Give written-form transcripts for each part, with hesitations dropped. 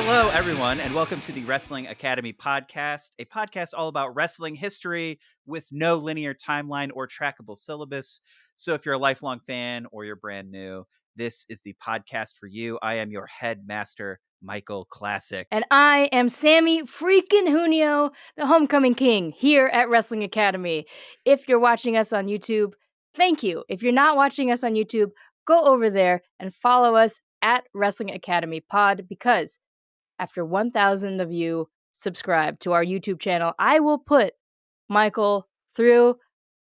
Hello, everyone, and welcome to the Wrestling Academy podcast, a podcast all about wrestling history with no linear timeline or trackable syllabus. So if you're a lifelong fan or you're brand new, this is the podcast for you. I am your Headmaster Michael Classic. And I am Samee Freakin Junio, the Homecoming King, here at Wrestling Academy. If you're watching us on YouTube, thank you. If you're not watching us on YouTube, go over there and follow us at Wrestling Academy Pod, because after 1,000 of you subscribe to our YouTube channel, I will put Michael through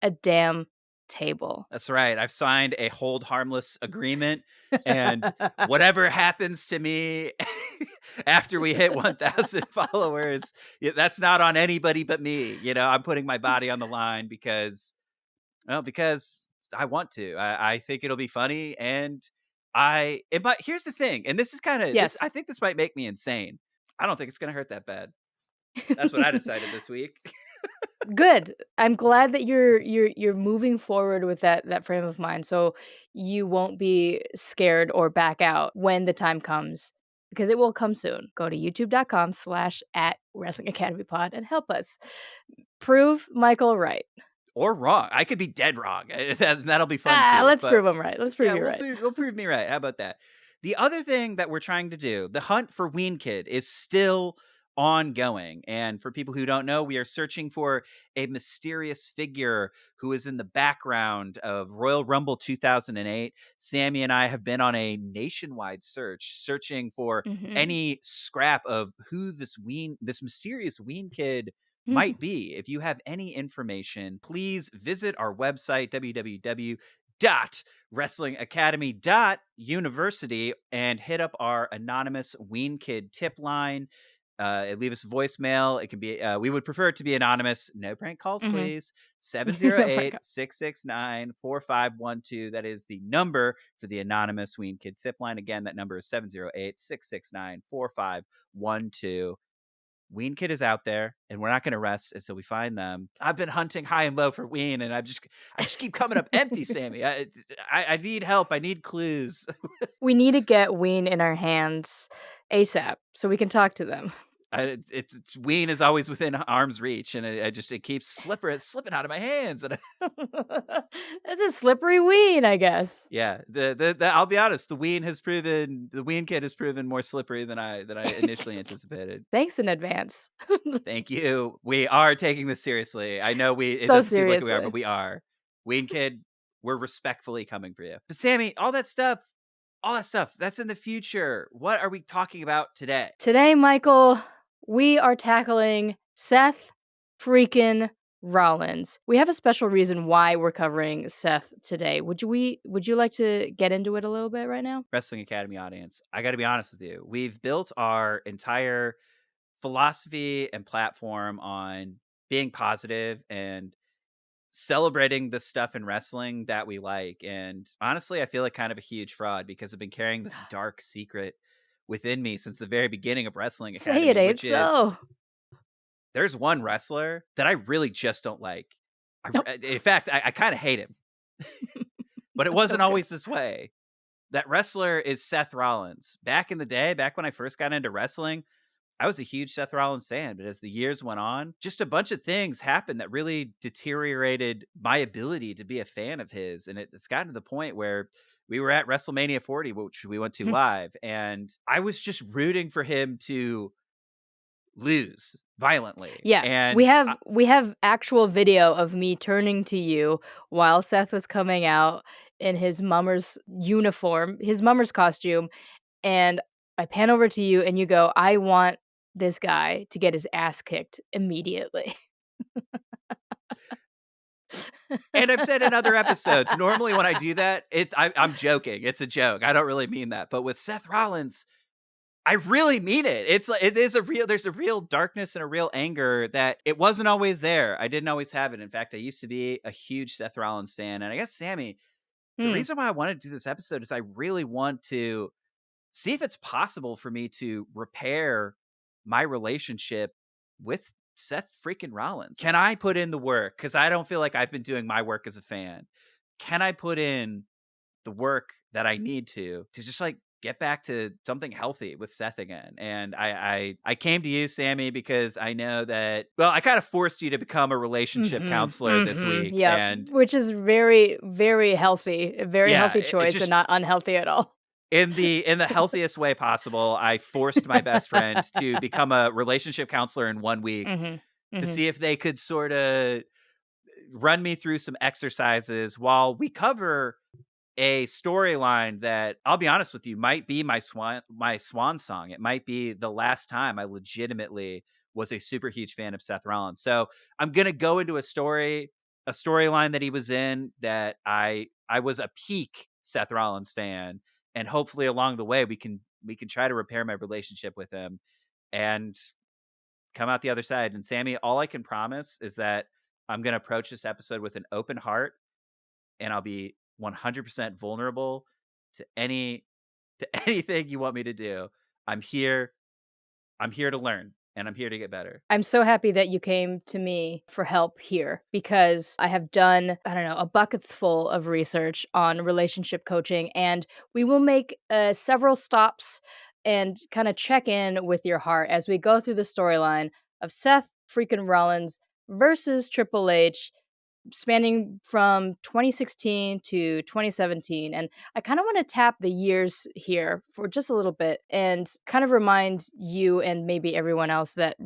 a damn table. That's right. I've signed a hold harmless agreement, and whatever happens to me after we hit 1,000 followers, that's not on anybody but me. You know, I'm putting my body on the line because I want to. I think it'll be funny, and here's the thing, and this is kind of this. Yes. I think this might make me insane. I don't think it's gonna hurt that bad. That's what I decided this week. Good. I'm glad that you're moving forward with that frame of mind, so you won't be scared or back out when the time comes, because it will come soon. Go to youtube.com/@WrestlingAcademyPod and help us prove Michael right. Or wrong. I could be dead wrong. That'll be fun too. Let's But prove him right. Let's prove yeah, you right. we'll prove me right. How about that? The other thing that we're trying to do, the hunt for Ween Kid, is still ongoing. And for people who don't know, we are searching for a mysterious figure who is in the background of Royal Rumble 2008. Samee and I have been on a nationwide searching for Mhm. any scrap of who this mysterious Ween Kid might be. If you have any information, please visit our website, www.wrestlingacademy.university, and hit up our anonymous Ween Kid tip line. Leave us a voicemail. It can be, we would prefer it to be anonymous. No prank calls, please. 708-669-4512. That is the number for the anonymous Ween Kid tip line. Again, that number is 708-669-4512. Ween Kid is out there, and we're not going to rest until we find them. I've been hunting high and low for Ween, and I just keep coming up empty, Samee. I need help. I need clues. We need to get Ween in our hands ASAP so we can talk to them. Ween is always within arm's reach, and it keeps slipping out of my hands. And That's a slippery Ween, I guess. yeah, I'll be honest. The Ween Kid has proven more slippery than I initially anticipated. Thanks in advance. Thank you. We are taking this seriously. I know it So doesn't seem like we are, seriously. but we are. Ween Kid, we're respectfully coming for you. But Samee, all that stuff, that's in the future. What are we talking about today? Today, Michael, we are tackling Seth Freakin Rollins. We have a special reason why we're covering Seth today. Would you like to get into it a little bit right now? Wrestling Academy audience, I got to be honest with you. We've built our entire philosophy and platform on being positive and celebrating the stuff in wrestling that we like. And honestly, I feel like kind of a huge fraud because I've been carrying this dark secret within me since the very beginning of Wrestling Say Academy, it ain't which is so. there's one wrestler that I really just don't like. Nope. In fact, I kind of hate him, but it wasn't Okay. always this way. That wrestler is Seth Rollins. Back in the day, back when I first got into wrestling, I was a huge Seth Rollins fan, but as the years went on, just a bunch of things happened that really deteriorated my ability to be a fan of his. And it's gotten to the point where we were at WrestleMania 40, which we went to live, and I was just rooting for him to lose violently. Yeah, And we have actual video of me turning to you while Seth was coming out in his mummer's uniform, his mummer's costume, and I pan over to you and you go, "I want this guy to get his ass kicked immediately." and I've said in other episodes, normally when I do that, I'm joking. It's a joke. I don't really mean that. But with Seth Rollins, I really mean it. There's a real darkness and a real anger that it wasn't always there. I didn't always have it. In fact, I used to be a huge Seth Rollins fan. And I guess, Samee, the Hmm. reason why I wanted to do this episode is I really want to see if it's possible for me to repair my relationship with Seth Freakin Rollins. Can I put in the work? Because I don't feel like I've been doing my work as a fan. Can I put in the work that I need to just like get back to something healthy with Seth again. And I came to you, Samee, because I know that, well, I kind of forced you to become a relationship Mhm, counselor this mhm, week. yep, And which is very, very healthy, a very yeah, healthy it choice and just not unhealthy at all. in the healthiest way possible, I forced my best friend to become a relationship counselor in 1 week Mhm, to mhm. see if they could sort of run me through some exercises while we cover a storyline that, I'll be honest with you, might be my swan song. It might be the last time I legitimately was a super huge fan of Seth Rollins. So I'm gonna go into a storyline that he was in that I was a peak Seth Rollins fan, and hopefully along the way we can try to repair my relationship with him and come out the other side. And Samee, all I can promise is that I'm gonna approach this episode with an open heart, and I'll be 100% vulnerable to anything you want me to do. I'm here. I'm here to learn, and I'm here to get better. I'm so happy that you came to me for help here because I have done, I don't know, a buckets full of research on relationship coaching, and we will make several stops and kind of check in with your heart as we go through the storyline of Seth Freakin Rollins versus Triple H spanning from 2016 to 2017. And I kind of want to tap the years here for just a little bit and kind of remind you and maybe everyone else that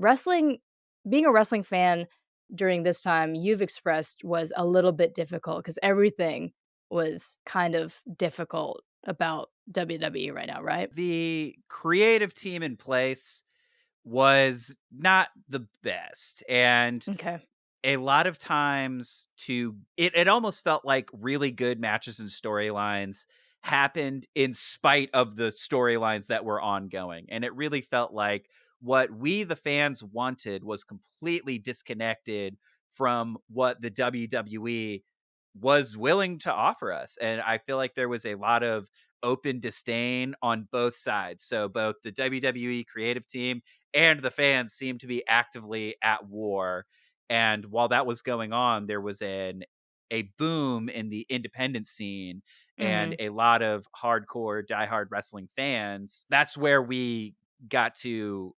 being a wrestling fan during this time, you've expressed was a little bit difficult because everything was kind of difficult about WWE right now, right? The creative team in place was not the best, and Okay. a lot of times it almost felt like really good matches and storylines happened in spite of the storylines that were ongoing, and it really felt like what we the fans wanted was completely disconnected from what the WWE was willing to offer us. And I feel like there was a lot of open disdain on both sides. So both the WWE creative team and the fans seemed to be actively at war. And while that was going on, there was a boom in the independent scene and Mhm. a lot of hardcore diehard wrestling fans. That's where we got to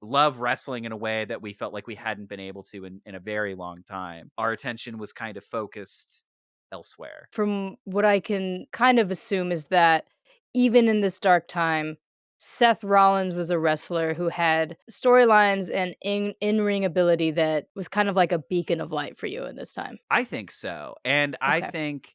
love wrestling in a way that we felt like we hadn't been able to in a very long time. Our attention was kind of focused elsewhere. From what I can kind of assume is that even in this dark time, Seth Rollins was a wrestler who had storylines and in-ring ability that was kind of like a beacon of light for you in this time. I think so. And I Okay. think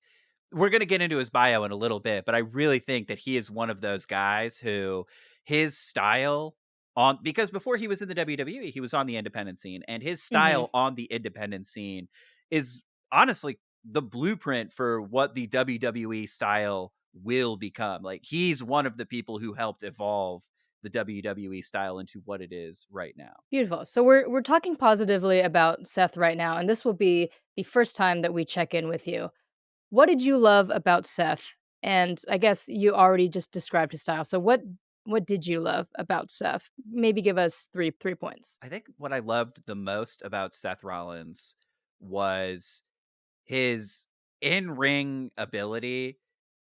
we're going to get into his bio in a little bit, but I really think that he is one of those guys who his style on, because before he was in the WWE, he was on the independent scene, and his Mhm. style on the independent scene is honestly the blueprint for what the WWE style will become. Like, he's one of the people who helped evolve the WWE style into what it is right now. Beautiful. So we're talking positively about Seth right now, and this will be the first time that we check in with you. What did you love about Seth? And I guess you already just described his style. So what did you love about Seth? Maybe give us three points. I think what I loved the most about Seth Rollins was his in-ring ability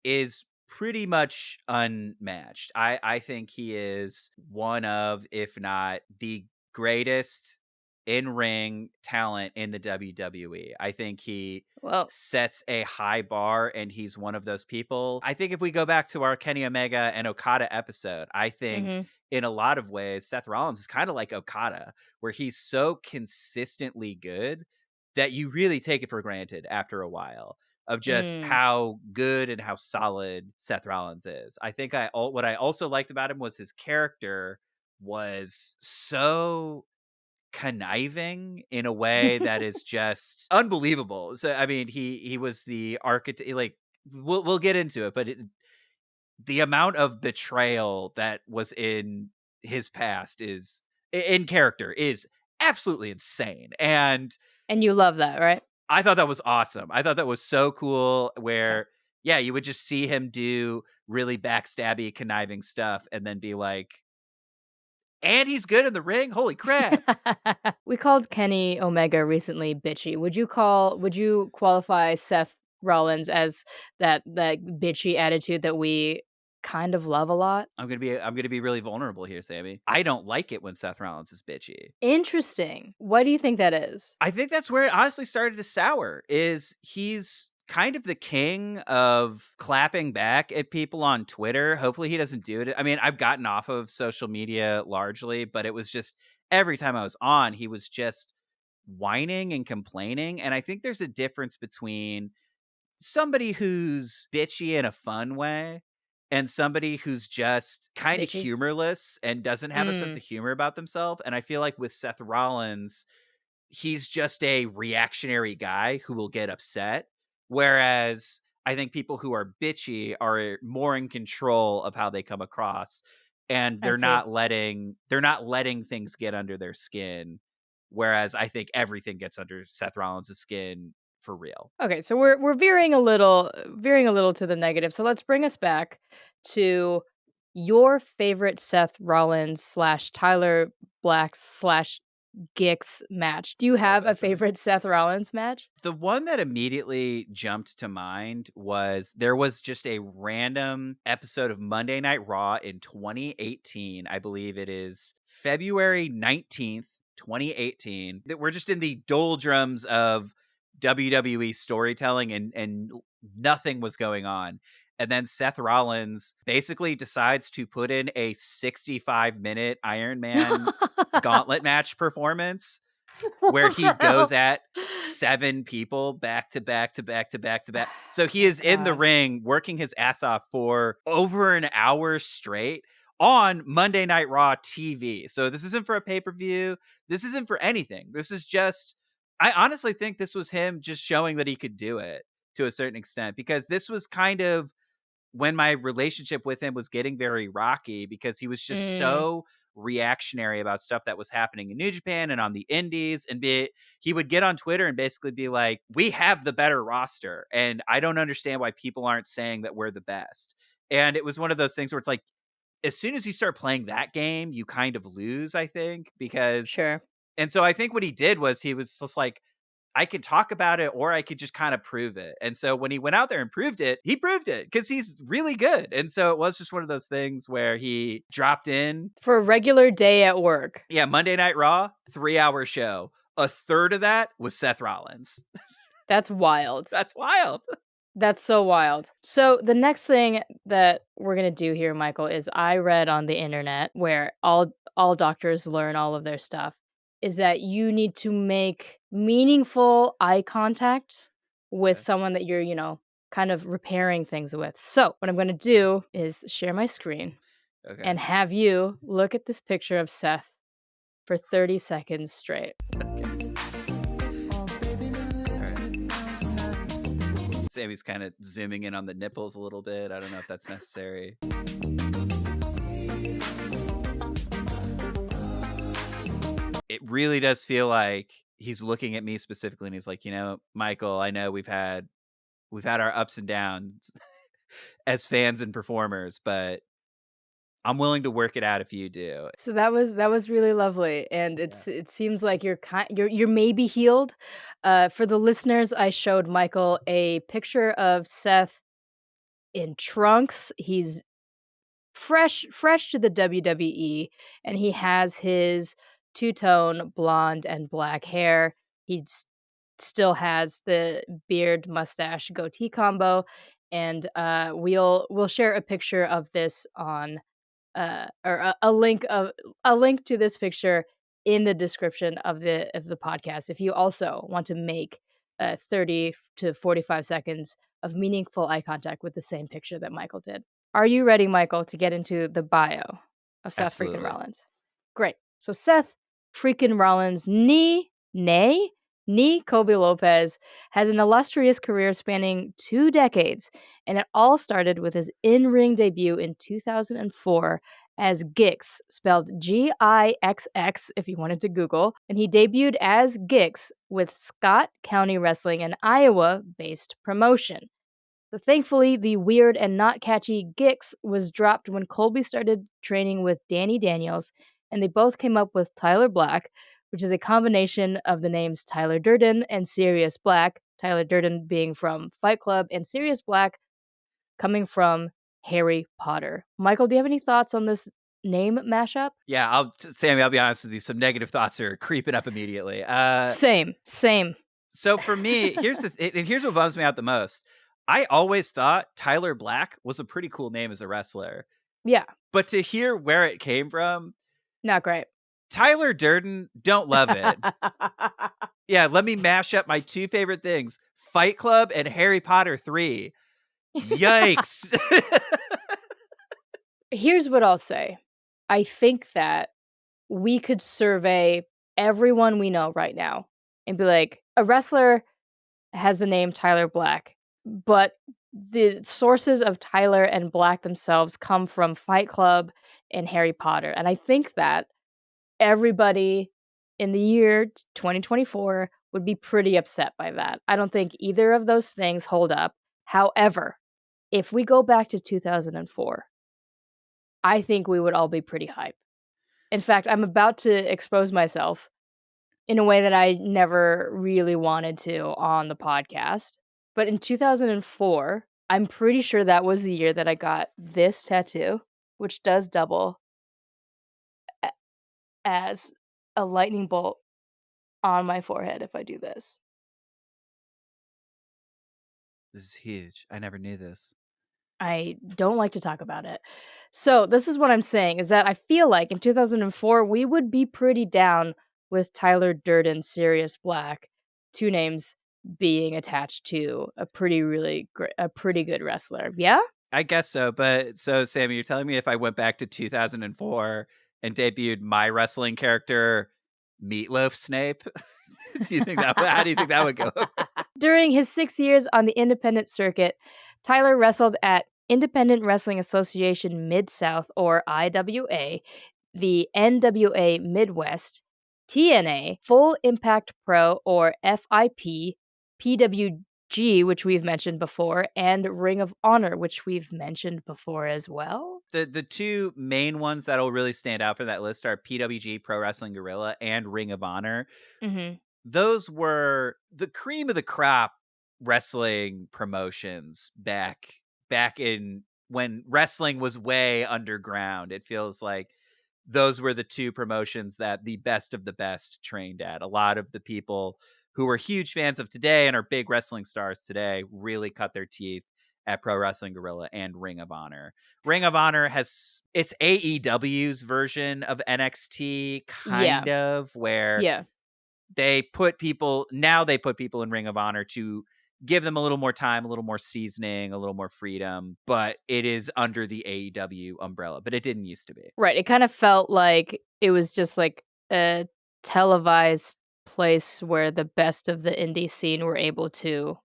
is pretty much unmatched. I think he is one of, if not the greatest in-ring talent in the WWE. I think he Well, sets a high bar, and he's one of those people. I think if we go back to our Kenny Omega and Okada episode, I think mhm. in a lot of ways Seth Rollins is kind of like Okada, where he's so consistently good that you really take it for granted after a while of just Mm. how good and how solid Seth Rollins is. I think what I also liked about him was his character was so conniving in a way that is just unbelievable. So I mean, he was the architect. Like, we'll get into it, but the amount of betrayal that was in his past is in character is absolutely insane. And And you love that, right? I thought that was awesome. I thought that was so cool Okay. where, yeah, you would just see him do really backstabby, conniving stuff and then be like, "And he's good in the ring? Holy crap." We called Kenny Omega recently bitchy. Would you qualify Seth Rollins as that bitchy attitude that we kind of love a lot? I'm gonna be really vulnerable here, Sammy. I don't like it when Seth Rollins is bitchy. Interesting. What do you think that is? I think that's where it honestly started to sour, is he's kind of the king of clapping back at people on Twitter. Hopefully he doesn't do it. I mean, I've gotten off of social media largely, but it was just every time I was on, he was just whining and complaining. And I think there's a difference between somebody who's bitchy in a fun way and somebody who's just kind of Bitchy? humorless and doesn't have a sense Mm, of humor about themselves. And I feel like with Seth Rollins, he's just a reactionary guy who will get upset. Whereas I think people who are bitchy are more in control of how they come across, and I they're see. not letting things get under their skin. Whereas I think everything gets under Seth Rollins' skin for real. Okay, so we're veering a little to the negative. So let's bring us back to your favorite Seth Rollins slash Tyler Black slash Gix match. Do you Oh, have a definitely. favorite Seth Rollins match? The one that immediately jumped to mind was there was just a random episode of Monday Night Raw in 2018. I believe it is February 19th, 2018. That we're just in the doldrums of WWE storytelling, and nothing was going on. And then Seth Rollins basically decides to put in a 65-minute Iron Man gauntlet match performance where he Wow. goes at 7 people back to back to back to back to back. So he Oh is in the god. ring working his ass off for over an hour straight on Monday Night Raw TV. So this isn't for a pay-per-view. This isn't for anything. This is just, I honestly think this was him just showing that he could do it to a certain extent, because this was kind of when my relationship with him was getting very rocky, because he was just Mm, so reactionary about stuff that was happening in New Japan and on the indies. And he would get on Twitter and basically be like, we have the better roster, and I don't understand why people aren't saying that we're the best. And it was one of those things where it's like, as soon as you start playing that game, you kind of lose, I think, because, sure. and so I think what he did was he was just like, I could talk about it or I could just kind of prove it. And so when he went out there and proved it, he proved it because he's really good. And so it was just one of those things where he dropped in. For a regular day at work. Yeah, Monday Night Raw, 3 hour show. A third of that was Seth Rollins. That's wild. That's wild. That's so wild. So the next thing that we're gonna do here, Michael, is I read on the internet where all doctors learn all of their stuff, is that you need to make meaningful eye contact with Okay. someone that you're, kind of repairing things with. So what I'm gonna do is share my screen Okay. and have you look at this picture of Seth for 30 seconds straight. Okay. All right. Sammy's kind of zooming in on the nipples a little bit. I don't know if that's necessary. It really does feel like he's looking at me specifically and he's like, Michael, I know we've had our ups and downs as fans and performers, but I'm willing to work it out if you do. So that was really lovely, and Yeah. it seems like you're maybe healed. For the listeners, I showed Michael a picture of Seth in trunks. He's fresh to the WWE, and he has his two-tone blonde and black hair. He still has the beard, mustache, goatee combo, and we'll share a picture of this on or a link to this picture in the description of the podcast. If you also want to make 30 to 45 seconds of meaningful eye contact with the same picture that Michael did. Are you ready, Michael, to get into the bio of Seth Freakin Absolutely. Rollins? Great. So Seth Freakin Rollins, knee Kobe Lopez, has an illustrious career spanning 2 decades, and it all started with his in-ring debut in 2004 as Gix, spelled Gixx if you wanted to Google, and he debuted as Gix with Scott County Wrestling, an Iowa-based promotion. So thankfully, the weird and not catchy Gix was dropped when Colby started training with Danny Daniels, and they both came up with Tyler Black, which is a combination of the names Tyler Durden and Sirius Black, Tyler Durden being from Fight Club, and Sirius Black coming from Harry Potter. Michael, do you have any thoughts on this name mashup? Yeah, Sammy, I'll be honest with you. Some negative thoughts are creeping up immediately. Same. So for me, here's what bums me out the most. I always thought Tyler Black was a pretty cool name as a wrestler, Yeah, but to hear where it came from, not great. Tyler Durden, don't love it. Yeah, let me mash up my two favorite things: Fight Club and Harry Potter 3. Yikes. Here's what I'll say. I think that we could survey everyone we know right now and be like, a wrestler has the name Tyler Black, but the sources of Tyler and Black themselves come from Fight Club and Harry Potter. And I think that everybody in the year 2024 would be pretty upset by that. I don't think either of those things hold up. However, if we go back to 2004, I think we would all be pretty hype. In fact, I'm about to expose myself in a way that I never really wanted to on the podcast. But in 2004, I'm pretty sure that was the year that I got this tattoo, which does double as a lightning bolt on my forehead if I do this. This is huge. I never knew this. I don't like to talk about it. So, this is what I'm saying is that I feel like in 2004 we would be pretty down with Tyler Durden, Sirius Black, two names being attached to a a pretty good wrestler. Yeah? I guess so, but so Sammy, you're telling me if I went back to 2004 and debuted my wrestling character, Meatloaf Snape, do you think how do you think that would go over? During his 6 years on the independent circuit, Tyler wrestled at Independent Wrestling Association Mid-South, or IWA, the NWA Midwest, TNA, Full Impact Pro, or FIP, PWG, which we've mentioned before, and Ring of Honor, which we've mentioned before as well. The two main ones that'll really stand out for that list are PWG, Pro Wrestling Guerrilla, and Ring of Honor. Mhm. Those were the cream of the crop wrestling promotions back in when wrestling was way underground. It feels like those were the two promotions that the best of the best trained at. A lot of the people who are huge fans of today and are big wrestling stars today really cut their teeth at Pro Wrestling Guerrilla and Ring of Honor. Ring of Honor has it's AEW's version of NXT, Yeah. kind of, where Yeah. they put people in Ring of Honor to give them a little more time, a little more seasoning, a little more freedom, but it is under the AEW umbrella, but it didn't used to be. Right, it kind of felt like it was just like a televised place where the best of the indie scene were able to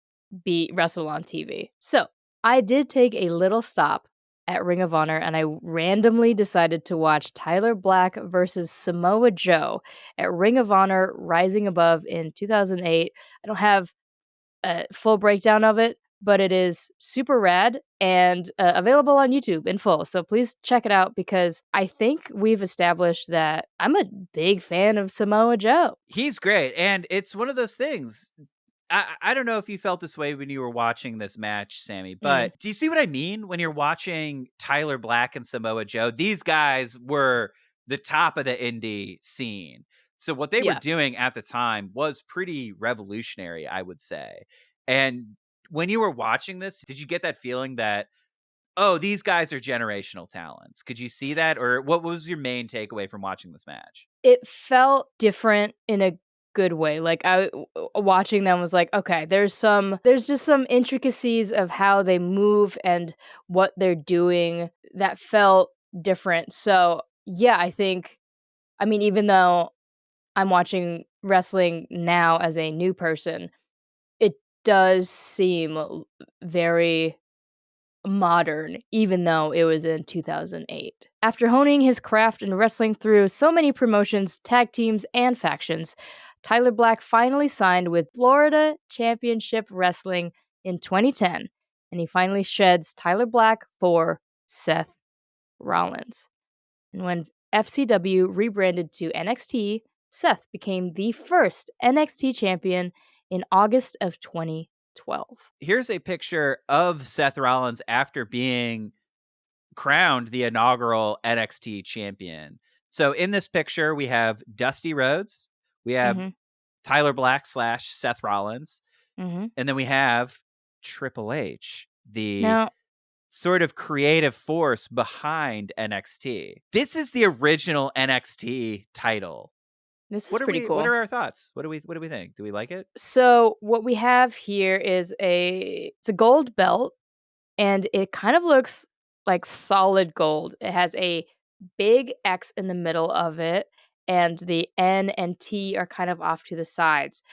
be wrestle on TV. So, I did take a little stop at Ring of Honor and I randomly decided to watch Tyler Black versus Samoa Joe at Ring of Honor Rising Above in 2008. I don't have a full breakdown of it, but it is super rad and available on YouTube in full. So please check it out because I think we've established that I'm a big fan of Samoa Joe. He's great, and it's one of those things. I don't know if you felt this way when you were watching this match, Sammy, Mm, but do you see what I mean when you're watching Tyler Black and Samoa Joe? These guys were the top of the indie scene. So what they were yeah. doing at the time was pretty revolutionary, I would say. And when you were watching this, did you get that feeling that, oh, these guys are generational talents? Could you see that? Or what was your main takeaway from watching this match? It felt different in a good way. Like watching them was like, okay, there's just some intricacies of how they move and what they're doing that felt different. So, yeah, I mean even though I'm watching wrestling now as a new person, it does seem very modern, even though it was in 2008. After honing his craft and wrestling through so many promotions, tag teams, and factions, Tyler Black finally signed with Florida Championship Wrestling in 2010, and he finally sheds Tyler Black for Seth Rollins. And when FCW rebranded to NXT, Seth became the first NXT champion in August of 2012. Here's a picture of Seth Rollins after being crowned the inaugural NXT champion. So in this picture, we have Dusty Rhodes, we have Mhm. Tyler Black / Seth Rollins, Mhm. and then we have Triple H, the Now, sort of creative force behind NXT. This is the original NXT title. this is pretty What cool. are our thoughts? What do we think? Do we like it? So, what we have here is it's a gold belt, and it kind of looks like solid gold. It has a big X in the middle of it, and the N and T are kind of off to the sides.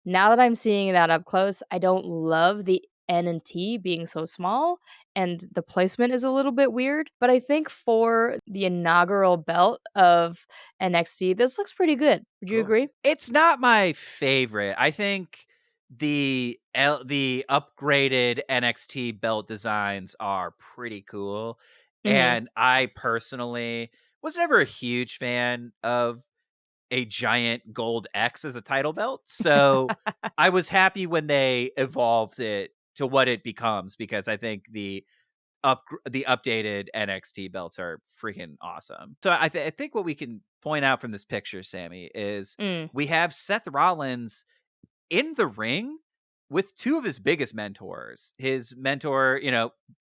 Now that I'm seeing that up close, I don't love the N and T being so small, and the placement is a little bit weird. But I think for the inaugural belt of NXT, this looks pretty good. Would you Cool. agree? It's not my favorite. I think the upgraded NXT belt designs are pretty cool. Mhm. And I personally was never a huge fan of a giant gold X as a title belt. So I was happy when they evolved it to what it becomes because I think the updated NXT belts are freaking awesome. So I think what we can point out from this picture, Sammy, is Mm. we have Seth Rollins in the ring with two of his biggest mentors. His mentor,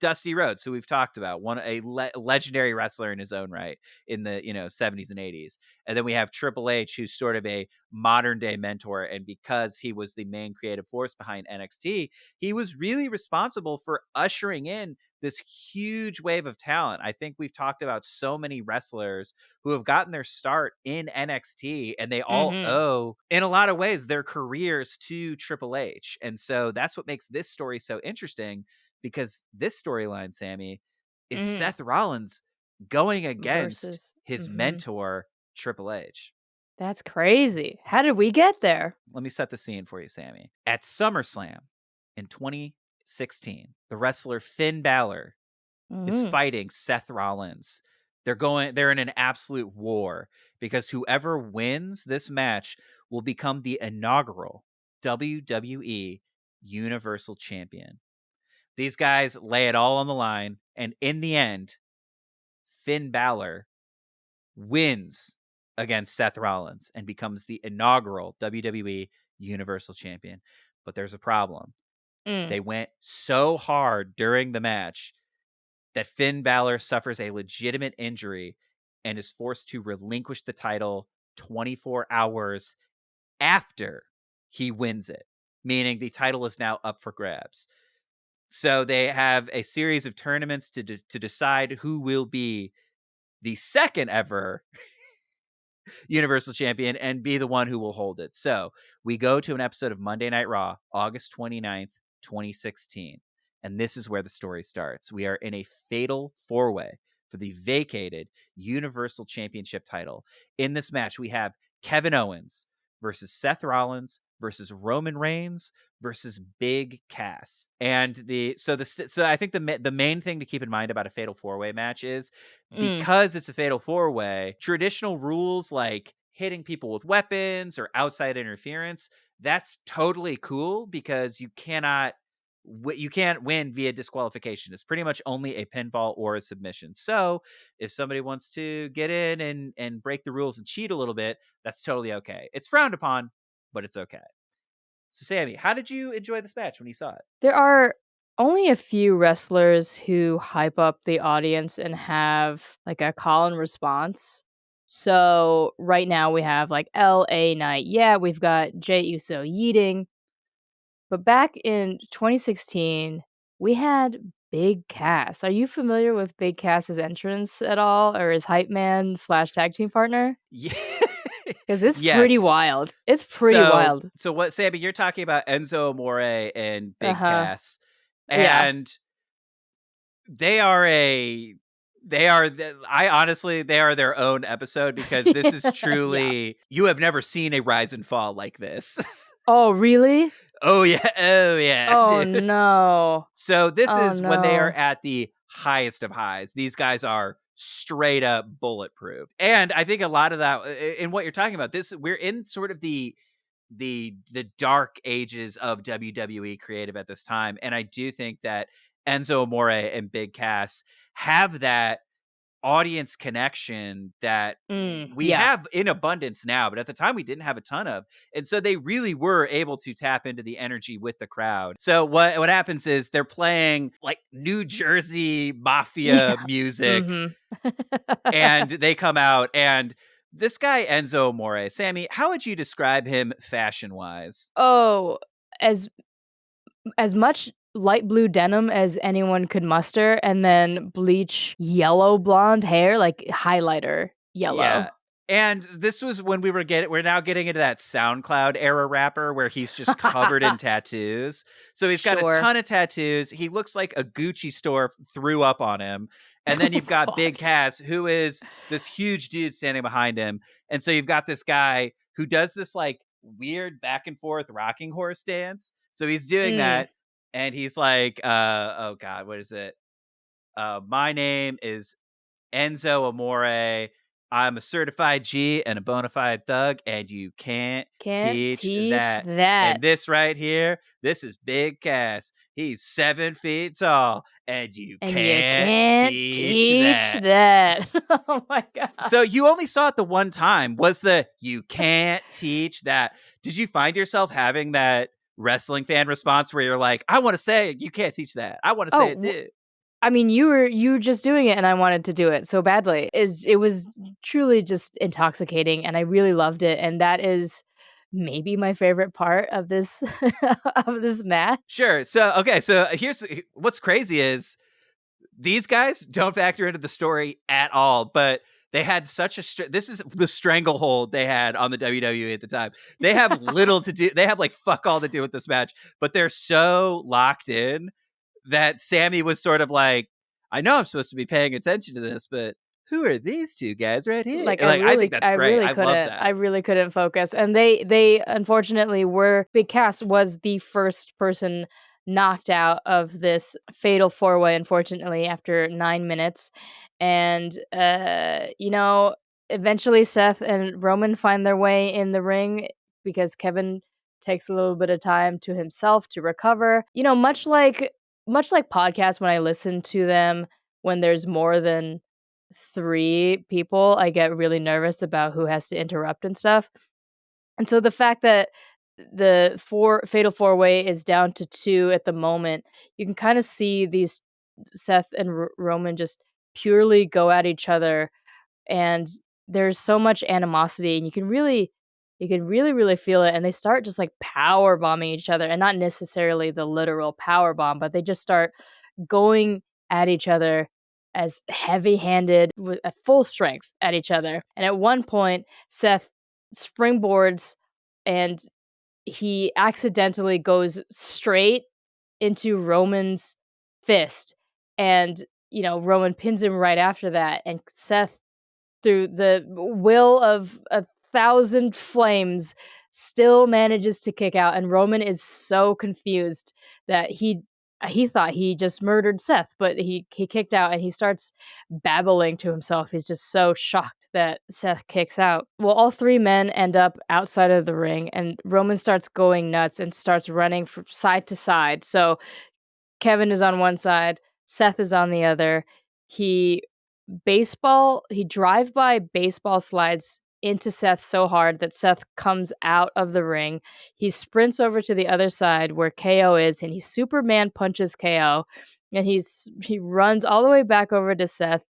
Dusty Rhodes, who we've talked about, legendary wrestler in his own right in the 70s and 80s. And then we have Triple H, who's sort of a modern day mentor. And because he was the main creative force behind NXT, he was really responsible for ushering in this huge wave of talent. I think we've talked about so many wrestlers who have gotten their start in NXT and they all Mhm. owe, in a lot of ways, their careers to Triple H. And so that's what makes this story so interesting because this storyline, Sammy, is Mhm. Seth Rollins going against Versus his mhm. mentor, Triple H. That's crazy. How did we get there? Let me set the scene for you, Sammy. At SummerSlam in 2016, the wrestler Finn Balor is Mhm. fighting Seth Rollins. They're in an absolute war because whoever wins this match will become the inaugural WWE Universal Champion. These guys lay it all on the line, and in the end, Finn Balor wins against Seth Rollins and becomes the inaugural WWE Universal Champion. But there's a problem. Mm. They went so hard during the match that Finn Balor suffers a legitimate injury and is forced to relinquish the title 24 hours after he wins it, meaning the title is now up for grabs. So they have a series of tournaments to decide who will be the second ever Universal Champion and be the one who will hold it. So we go to an episode of Monday Night Raw, August 29th, 2016. And this is where the story starts. We are in a fatal four-way for the vacated Universal Championship title. In this match, we have Kevin Owens versus Seth Rollins versus Roman Reigns versus Big Cass. And so I think the main thing to keep in mind about a fatal four-way match is Mm. because it's a fatal four-way, traditional rules like hitting people with weapons or outside interference, that's totally cool because you can't win via disqualification. It's pretty much only a pinfall or a submission. So if somebody wants to get in and break the rules and cheat a little bit, that's totally okay. It's frowned upon, but it's okay. So Sammy, how did you enjoy this match when you saw it? There are only a few wrestlers who hype up the audience and have like a call and response. So right now we have like LA Knight. Yeah, we've got Jay Uso yeeting. But back in 2016, we had Big Cass. Are you familiar with Big Cass's entrance at all or his hype man slash tag team partner? Yeah. Because it's pretty Yes. wild. It's pretty So wild. so what, Sammy, you're talking about Enzo Amore and Uh Big huh. Cass, Yeah. and they are a I honestly, they are their own episode because this is Yeah. truly, you have never seen a rise and fall like this. Oh, really? Oh yeah, oh yeah, Oh, dude. no. So this Oh, is when they are no. at the highest of highs. These guys are straight up bulletproof. And I think a lot of that in what you're talking about, this we're in sort of the dark ages of WWE creative at this time. And I do think that Enzo Amore and Big Cass have that audience connection that we Yeah. have in abundance now, but at the time we didn't have a ton of. And so they really were able to tap into the energy with the crowd. So what happens is they're playing like New Jersey mafia Yeah. music, Mhm. and they come out, and this guy Enzo Amore, Sammy, how would you describe him fashion wise? Oh, as as much light blue denim as anyone could muster, and then bleach yellow blonde hair, like highlighter Yeah. yellow. And this was when we're now getting into that SoundCloud era rapper where he's just covered in tattoos. So he's got a Sure. ton of tattoos. He looks like a Gucci store threw up on him. And then you've got Big Fuck. Cass, who is this huge dude standing behind him. And so you've got this guy who does this like weird back and forth rocking horse dance. So he's doing Mm. that, and he's like, oh God, what is it? My name is Enzo Amore. I'm a certified G and a bona fide thug, and you can't Can't teach teach that. that. And this right here, this is Big Cass. He's 7 feet tall, and you And you can't can't teach teach that. that. Oh my god. So you only saw it the one time. Was the you can't teach that? Did you find yourself having that wrestling fan response where you're like, I want to say it, you can't teach that. I want to say it Oh, too. I mean, you were just doing it, and I wanted to do it so badly. It was truly just intoxicating, and I really loved it, and that is maybe my favorite part of this of this match. Sure. So okay. So here's what's crazy is these guys don't factor into the story at all, but they had such a this is the stranglehold they had on the WWE at the time. They have little to do. They have like fuck all to do with this match, but they're so locked in that Sammy was sort of like, I know I'm supposed to be paying attention to this, but who are these two guys right here? Like, Like, I think that's great. I love I that. really couldn't focus, and they unfortunately were Big Cass was the first person knocked out of this fatal four-way, unfortunately, after 9 minutes, and, eventually Seth and Roman find their way in the ring because Kevin takes a little bit of time to himself to recover. Much like podcasts when I listen to them when there's more than 3 people, I get really nervous about who has to interrupt and stuff. And so the fact that the fatal four-way is down to 2 at the moment, you can kinda see these Seth and Roman just purely go at each other, and there's so much animosity, and you can really, really feel it, and they start just, like, power bombing each other, and not necessarily the literal power bomb, but they just start going at each other as heavy-handed with at full strength at each other. And at one point, Seth springboards and he accidentally goes straight into Roman's fist. And, Roman pins him right after that. And Seth, through the will of 1,000 flames, still manages to kick out, and Roman is so confused that he thought he just murdered Seth, but he kicked out, and he starts babbling to himself. He's just so shocked that Seth kicks out. Well, all 3 men end up outside of the ring, and Roman starts going nuts and starts running from side to side. So Kevin is on one side, Seth is on the other. He he drive-by baseball slides into Seth so hard that Seth comes out of the ring. He sprints over to the other side where KO is, and he Superman punches KO, and he runs all the way back over to Seth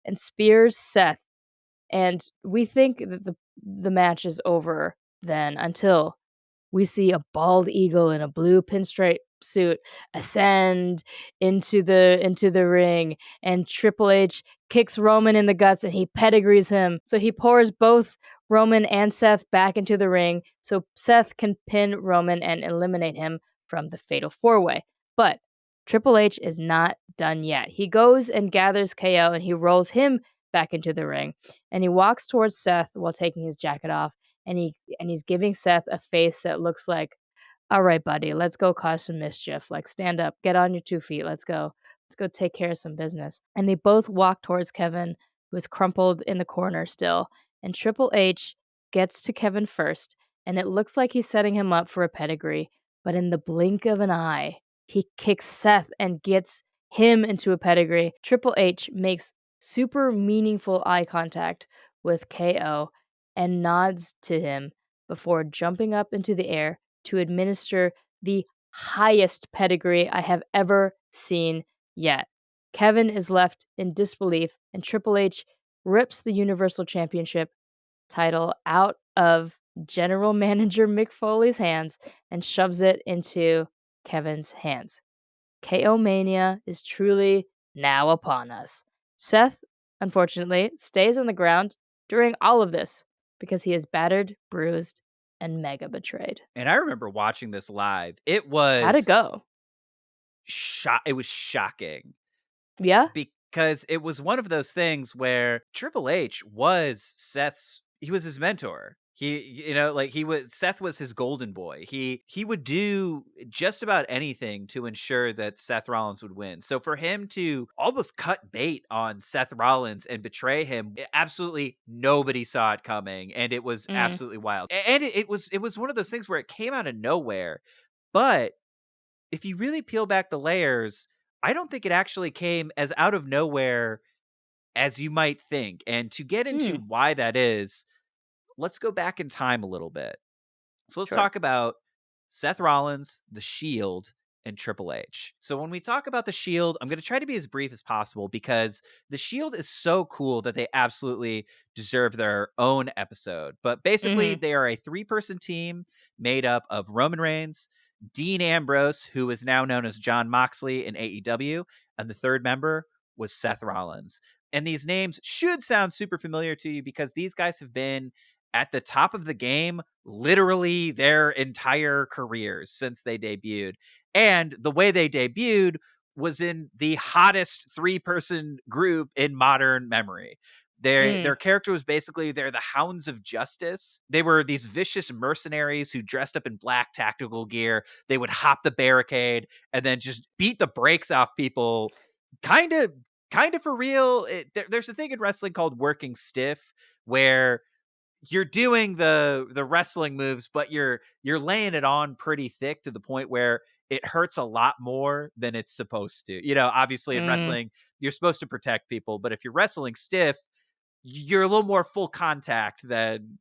and spears Seth. And we think that the match is over then, until we see a bald eagle in a blue pinstripe suit ascend into the ring, and Triple H kicks Roman in the guts, and he pedigrees him. So he pours both Roman and Seth back into the ring so Seth can pin Roman and eliminate him from the fatal four-way. But Triple H is not done yet. He goes and gathers KO, and he rolls him back into the ring, and he walks towards Seth while taking his jacket off, and he's giving Seth a face that looks like, "All right, buddy, let's go cause some mischief. Like, stand up, get on your 2 feet. Let's go. Let's go take care of some business." And they both walk towards Kevin, who is crumpled in the corner still. And Triple H gets to Kevin first, and it looks like he's setting him up for a pedigree. But in the blink of an eye, he kicks Seth and gets him into a pedigree. Triple H makes super meaningful eye contact with KO and nods to him before jumping up into the air to administer the highest pedigree I have ever seen yet. Kevin is left in disbelief, and Triple H rips the Universal Championship title out of General Manager Mick Foley's hands and shoves it into Kevin's hands. KO Mania is truly now upon us. Seth, unfortunately, stays on the ground during all of this because he is battered, bruised, and mega betrayed. And I remember watching this live. How'd it go? It was shocking. Yeah? Because it was one of those things where Triple H was he was his mentor. Seth was his golden boy. He would do just about anything to ensure that Seth Rollins would win. So for him to almost cut bait on Seth Rollins and betray him, absolutely nobody saw it coming, and it was Mm, absolutely wild. And it was one of those things where it came out of nowhere. But if you really peel back the layers, I don't think it actually came as out of nowhere as you might think. And to get into mm, why that is, let's go back in time a little bit. So let's sure. talk about Seth Rollins, The Shield, and Triple H. So when we talk about The Shield, I'm going to try to be as brief as possible because The Shield is so cool that they absolutely deserve their own episode. But basically, Mhm, they are a 3-person team made up of Roman Reigns, Dean Ambrose, who is now known as John Moxley in AEW, and the third member was Seth Rollins. And these names should sound super familiar to you because these guys have been at the top of the game literally their entire careers since they debuted. And the way they debuted was in the hottest 3-person group in modern memory. Their mm, character was basically they're the Hounds of Justice. They were these vicious mercenaries who dressed up in black tactical gear. They would hop the barricade and then just beat the brakes off people kind of for real. There's a thing in wrestling called working stiff where you're doing the wrestling moves, but you're laying it on pretty thick to the point where it hurts a lot more than it's supposed to. Obviously in mm. wrestling, you're supposed to protect people, but if you're wrestling stiff, you're a little more full contact than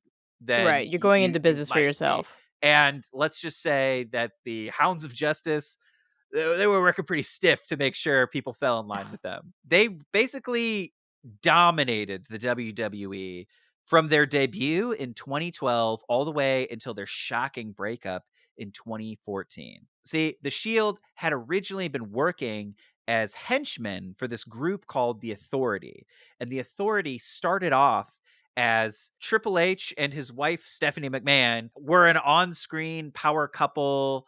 Right, you're going into you business for might be. yourself. And let's just say that the Hounds of Justice, they were working pretty stiff to make sure people fell in line with them. They basically dominated the WWE from their debut in 2012 all the way until their shocking breakup in 2014. See, the Shield had originally been working as henchmen for this group called the Authority. And the Authority started off as Triple H and his wife Stephanie McMahon were an on-screen power couple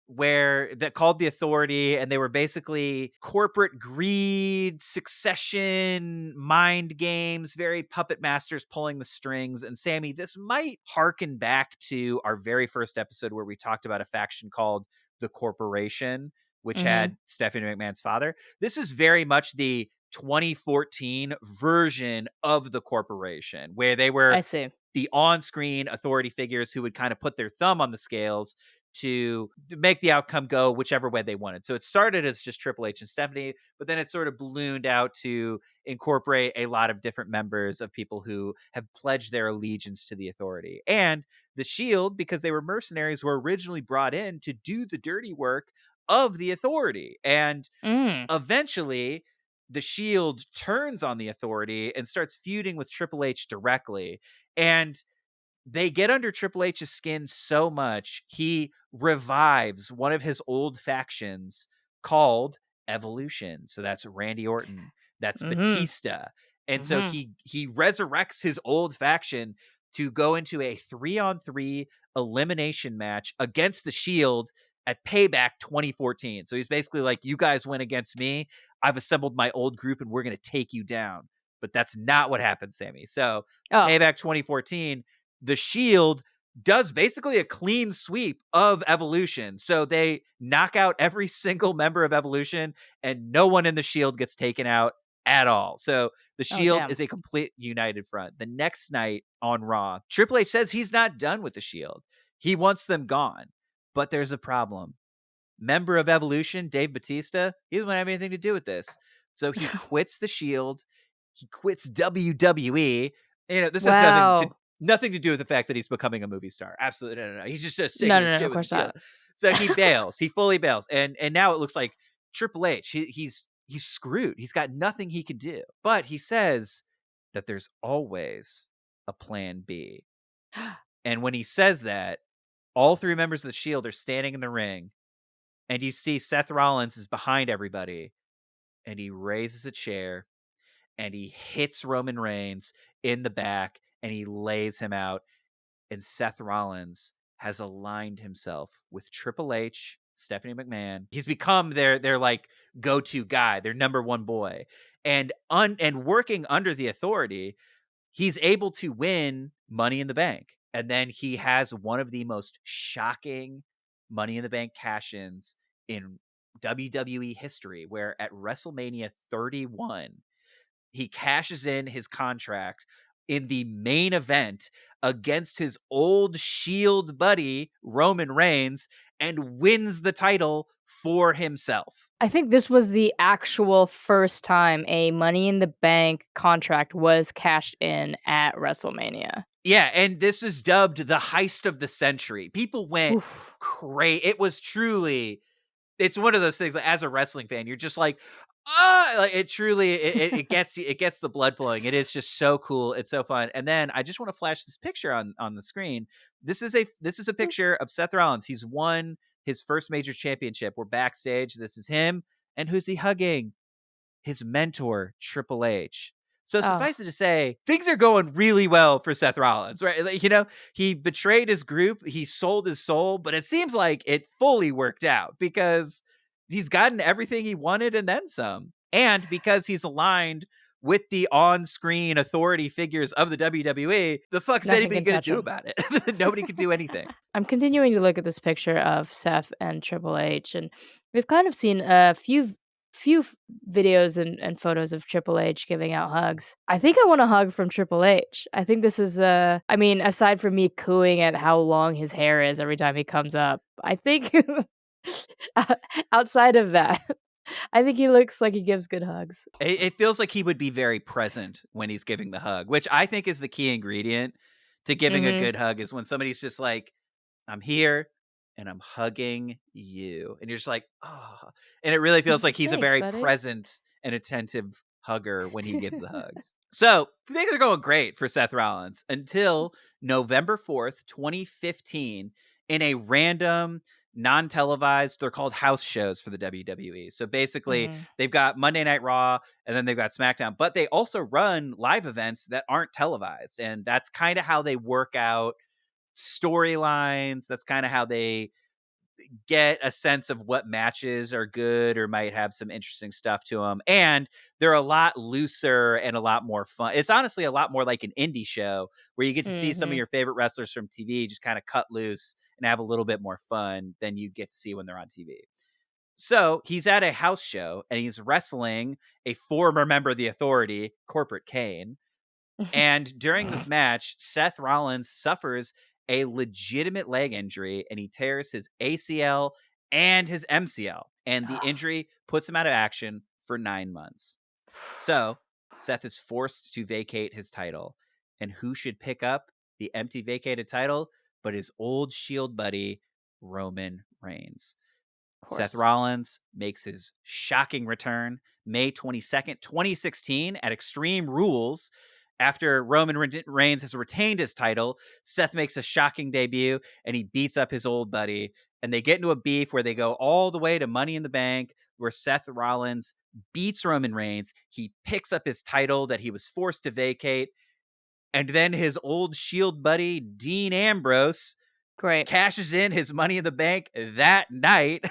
where that called the Authority, and they were basically corporate greed, succession, mind games, very puppet masters pulling the strings. And Sammy, this might harken back to our very first episode where we talked about a faction called the Corporation, which Mhm. had Stephanie McMahon's father. This is very much the 2014 version of the Corporation, where they were I see. the on-screen authority figures who would kind of put their thumb on the scales to make the outcome go whichever way they wanted. So it started as just Triple H and Stephanie, but then it sort of ballooned out to incorporate a lot of different members of people who have pledged their allegiance to the Authority. And the Shield, because they were mercenaries, were originally brought in to do the dirty work of the Authority. And Mm, eventually, the Shield turns on the Authority and starts feuding with Triple H directly. And they get under Triple H's skin so much, he revives one of his old factions called Evolution. So that's Randy Orton, that's mhm, Batista. And so mhm. he resurrects his old faction to go into a 3-on-3 elimination match against the Shield at Payback 2014. So he's basically like, you guys went against me. I've assembled my old group and we're going to take you down. But that's not what happened, Sammy. So Oh, Payback 2014, the Shield does basically a clean sweep of Evolution. So they knock out every single member of Evolution, and no one in the Shield gets taken out at all. So the oh, Shield damn. is a complete united front. The next night on Raw, Triple H says he's not done with the Shield. He wants them gone. But there's a problem. member of Evolution, Dave Batista, he doesn't have anything to do with this. So he quits the Shield. He quits WWE. This has Wow. nothing to do with the fact that he's becoming a movie star. Absolutely no. He's just so sick No, of no, this no, shit of with the course Shield. not. So he bails. He fully bails, and now it looks like Triple H. He's screwed. He's got nothing he could do. But he says that there's always a plan B. And when he says that, all three members of the Shield are standing in the ring, and you see Seth Rollins is behind everybody, and he raises a chair and he hits Roman Reigns in the back and he lays him out. And Seth Rollins has aligned himself with Triple H, Stephanie McMahon. He's become their like go-to guy, their number one boy. And working under the authority, he's able to win Money in the Bank. And then he has one of the most shocking Money in the Bank cash-ins in WWE history, where at WrestleMania 31, he cashes in his contract in the main event against his old Shield buddy, Roman Reigns, and wins the title for himself. I think this was the actual first time a Money in the Bank contract was cashed in at WrestleMania. Yeah, and this is dubbed the heist of the century. People went Oof. crazy. It was truly, it's one of those things, like, as a wrestling fan, you're just like, like, it truly, it gets you, it gets the blood flowing. It is just so cool. It's so fun. And then I just want to flash this picture on the screen. This is a picture of Seth Rollins. He's won his first major championship. We're backstage. This is him. And who's he hugging? His mentor, Triple H. So Oh, suffice it to say, things are going really well for Seth Rollins, right? Like, he betrayed his group, he sold his soul, but it seems like it fully worked out because he's gotten everything he wanted and then some. And because he's aligned with the on-screen authority figures of the WWE, the fuck is nothing anybody can going to touch do him. about it? Nobody can do anything. I'm continuing to look at this picture of Seth and Triple H, and we've kind of seen a few videos and photos of Triple H giving out hugs. I think I want a hug from Triple H. I think this is I mean, aside from me cooing at how long his hair is every time he comes up, I think o- outside of that, I think he looks like he gives good hugs. It feels like he would be very present when he's giving the hug, which I think is the key ingredient to giving a Mhm. good hug, is when somebody's just like, I'm here and I'm hugging you. And you're just like, oh. And it really feels like he's a Thanks, very buddy. present and attentive hugger when he gives the hugs. So things are going great for Seth Rollins until November 4th, 2015, in a random non-televised, they're called house shows for the WWE. So basically, Mhm. they've got Monday Night Raw and then they've got SmackDown, but they also run live events that aren't televised. And that's kind of how they work out storylines. That's kind of how they get a sense of what matches are good or might have some interesting stuff to them. And they're a lot looser and a lot more fun. It's honestly a lot more like an indie show where you get to see some of Mhm. your favorite wrestlers from TV just kind of cut loose and have a little bit more fun than you get to see when they're on TV. So he's at a house show and he's wrestling a former member of the Authority, Corporate Kane. And during this match, Seth Rollins suffers a legitimate leg injury and he tears his ACL and his MCL. And the injury puts him out of action for 9 months. So Seth is forced to vacate his title. And who should pick up the empty vacated title but his old Shield buddy, Roman Reigns? Of Seth course. Rollins makes his shocking return May 22nd, 2016 at Extreme Rules. After Roman Reigns has retained his title, Seth makes a shocking debut and he beats up his old buddy. And they get into a beef where they go all the way to Money in the Bank, where Seth Rollins beats Roman Reigns. He picks up his title that he was forced to vacate. And then his old Shield buddy, Dean Ambrose, Great. cashes in his Money in the Bank that night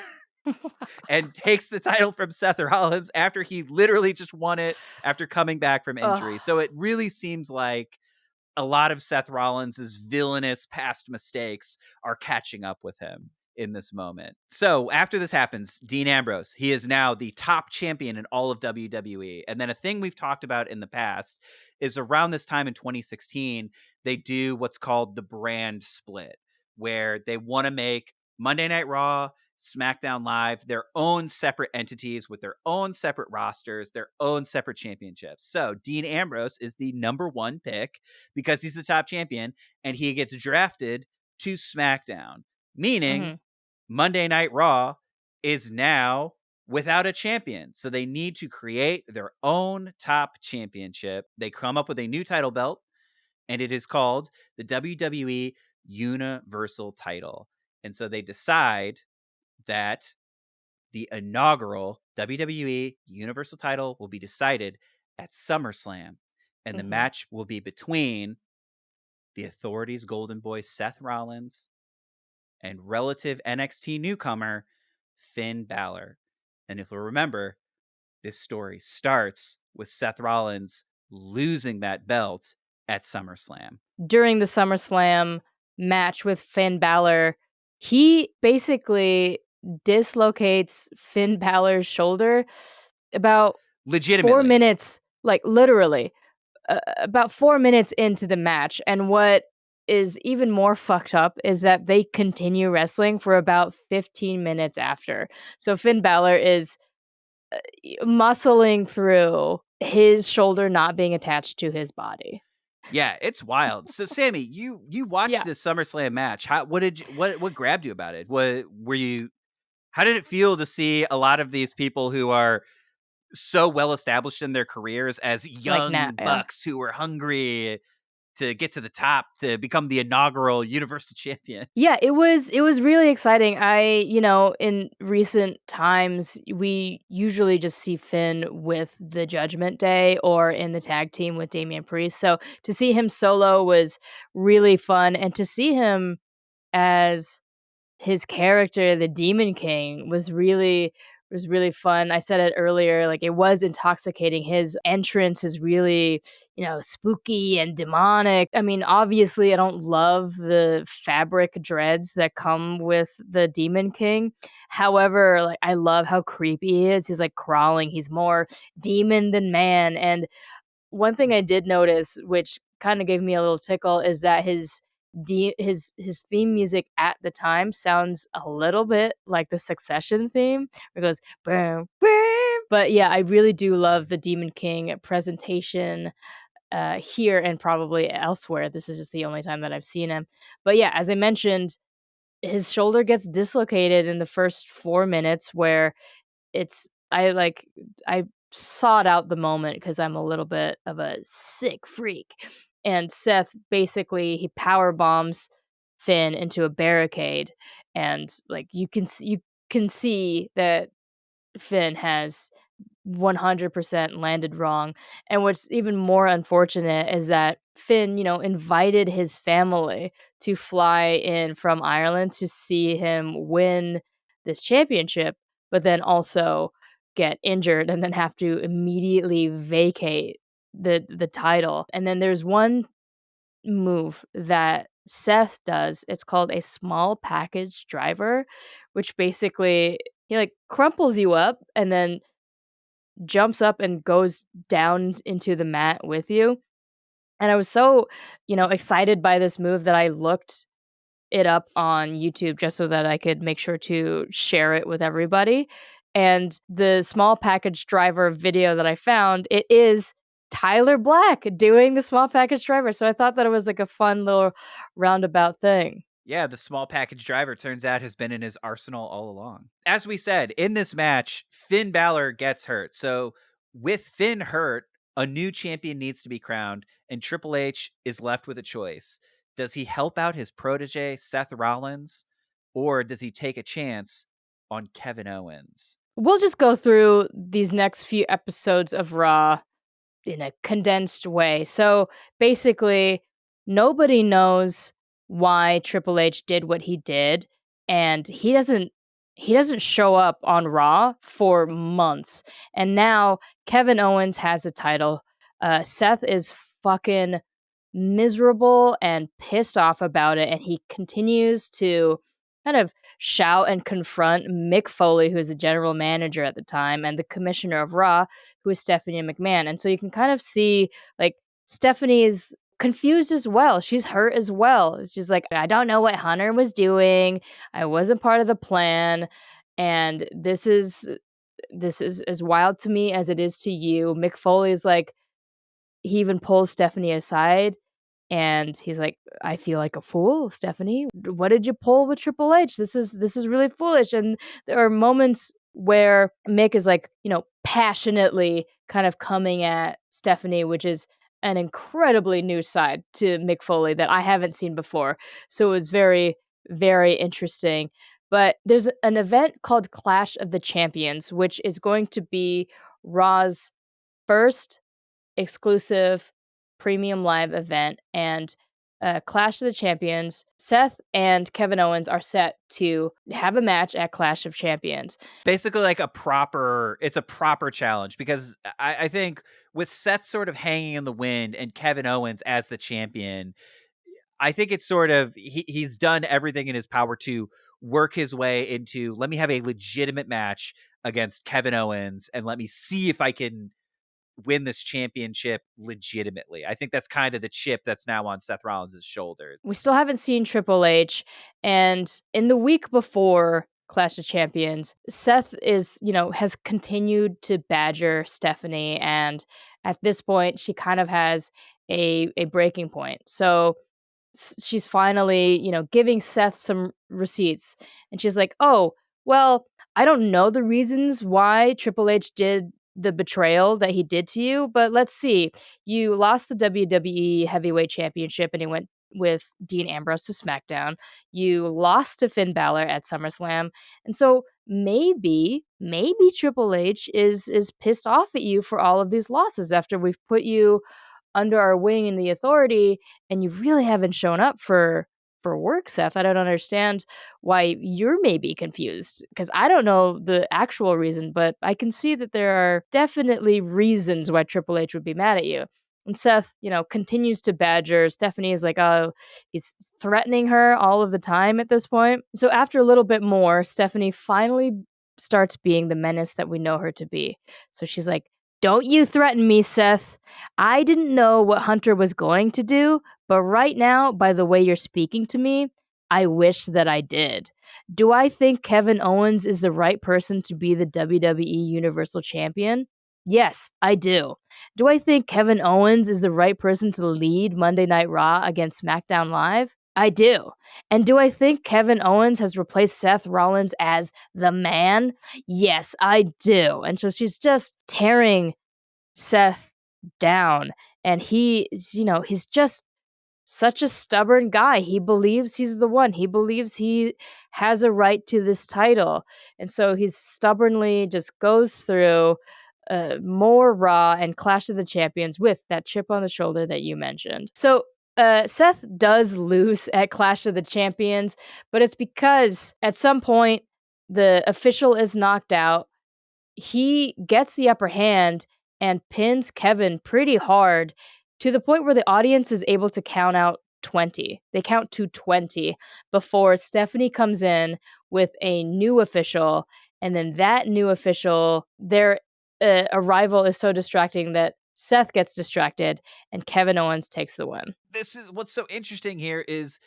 and takes the title from Seth Rollins after he literally just won it after coming back from injury. Ugh. So it really seems like a lot of Seth Rollins' villainous past mistakes are catching up with him in this moment. So after this happens, Dean Ambrose, he is now the top champion in all of WWE. And then a thing we've talked about in the past is around this time in 2016, they do what's called the brand split, where they want to make Monday Night Raw SmackDown Live, their own separate entities with their own separate rosters, their own separate championships. So Dean Ambrose is the number one pick because he's the top champion, and he gets drafted to SmackDown, meaning Monday Night Raw is now without a champion. So they need to create their own top championship. They come up with a new title belt, and it is called the WWE Universal title. And so they decide that the inaugural WWE Universal title will be decided at SummerSlam. And the match will be between the Authority's Golden Boy, Seth Rollins, and relative NXT newcomer, Finn Balor. And if we remember, this story starts with Seth Rollins losing that belt at SummerSlam. During the SummerSlam match with Finn Balor, he basically dislocates Finn Balor's shoulder about 4 minutes, like literally, about 4 minutes into the match. And what is even more fucked up is that they continue wrestling for about 15 minutes after. So Finn Balor is muscling through his shoulder not being attached to his body. Yeah, it's wild. So Samee, you watched this SummerSlam match. What grabbed you about it? How did it feel to see a lot of these people who are so well established in their careers as young bucks who were hungry to get to the top to become the inaugural Universal Champion? Yeah, it was really exciting. In recent times, we usually just see Finn with the Judgment Day or in the tag team with Damian Priest. So to see him solo was really fun, and to see him as his character, the Demon King, was really fun. I said it earlier, like it was intoxicating. His entrance is really, spooky and demonic. I mean, obviously I don't love the fabric dreads that come with the Demon King. However, like I love how creepy he is. He's like crawling. He's more demon than man. And one thing I did notice, which kind of gave me a little tickle, is that his theme music at the time sounds a little bit like the Succession theme. It goes boom, boom. But yeah, I really do love the Demon King presentation here and probably elsewhere. This is just the only time that I've seen him. But yeah, as I mentioned, his shoulder gets dislocated in the first 4 minutes, where I sought out the moment because I'm a little bit of a sick freak. And Seth basically he power bombs Finn into a barricade, and like you can see that Finn has 100% landed wrong. And what's even more unfortunate is that Finn, invited his family to fly in from Ireland to see him win this championship, but then also get injured and then have to immediately vacate the title. And then there's one move that Seth does. It's called a small package driver, which basically he like crumples you up and then jumps up and goes down into the mat with you. And I was so, excited by this move that I looked it up on YouTube just so that I could make sure to share it with everybody. And the small package driver video that I found, it is Tyler Black doing the small package driver. So I thought that it was like a fun little roundabout thing. Yeah, the small package driver turns out has been in his arsenal all along. As we said, in this match, Finn Balor gets hurt. So with Finn hurt, a new champion needs to be crowned, and Triple H is left with a choice. Does he help out his protege, Seth Rollins, or does he take a chance on Kevin Owens? We'll just go through these next few episodes of Raw in a condensed way. So basically, nobody knows why Triple H did what he did, and he doesn't show up on Raw for months. And now Kevin Owens has a title. Seth is fucking miserable and pissed off about it, and he continues to kind of shout and confront Mick Foley, who is the general manager at the time, and the commissioner of Raw, who is Stephanie McMahon. And so you can kind of see like Stephanie is confused as well. She's hurt as well. She's like, I don't know what Hunter was doing. I wasn't part of the plan. And this is as wild to me as it is to you. Mick Foley's like, he even pulls Stephanie aside and he's like, I feel like a fool, Stephanie. What did you pull with Triple H? This is really foolish. And there are moments where Mick is like, passionately kind of coming at Stephanie, which is an incredibly new side to Mick Foley that I haven't seen before. So it was very, very interesting. But there's an event called Clash of the Champions, which is going to be Raw's first exclusive premium live event. And Clash of the Champions, Seth and Kevin Owens are set to have a match at Clash of Champions. Basically like it's a proper challenge, because I think with Seth sort of hanging in the wind and Kevin Owens as the champion, I think it's sort of he's done everything in his power to work his way into, let me have a legitimate match against Kevin Owens and let me see if I can win this championship legitimately. I think that's kind of the chip that's now on Seth Rollins' shoulders. We still haven't seen Triple H. And in the week before Clash of Champions, Seth has continued to badger Stephanie. And at this point, she kind of has a breaking point. So she's finally, giving Seth some receipts. And she's like, oh, well, I don't know the reasons why Triple H did the betrayal that he did to you, but let's see. You lost the WWE Heavyweight Championship and he went with Dean Ambrose to SmackDown. You lost to Finn Balor at SummerSlam. And so maybe Triple H is pissed off at you for all of these losses after we've put you under our wing in the authority and you really haven't shown up for work, Seth. I don't understand why you're maybe confused, because I don't know the actual reason, but I can see that there are definitely reasons why Triple H would be mad at you. And Seth, continues to badger. Stephanie is like, oh, he's threatening her all of the time at this point. So after a little bit more, Stephanie finally starts being the menace that we know her to be. So she's like, don't you threaten me, Seth. I didn't know what Hunter was going to do, but right now, by the way you're speaking to me, I wish that I did. Do I think Kevin Owens is the right person to be the WWE Universal Champion? Yes, I do. Do I think Kevin Owens is the right person to lead Monday Night Raw against SmackDown Live? I do. And do I think Kevin Owens has replaced Seth Rollins as the man? Yes, I do. And so she's just tearing Seth down. And he's just such a stubborn guy. He believes he's the one. He believes he has a right to this title. And so he stubbornly just goes through more Raw and Clash of the Champions with that chip on the shoulder that you mentioned. So Seth does lose at Clash of the Champions, but it's because at some point the official is knocked out. He gets the upper hand and pins Kevin pretty hard to the point where the audience is able to count out 20. They count to 20 before Stephanie comes in with a new official. And then that new official, their arrival is so distracting that Seth gets distracted and Kevin Owens takes the win. This is what's so interesting here is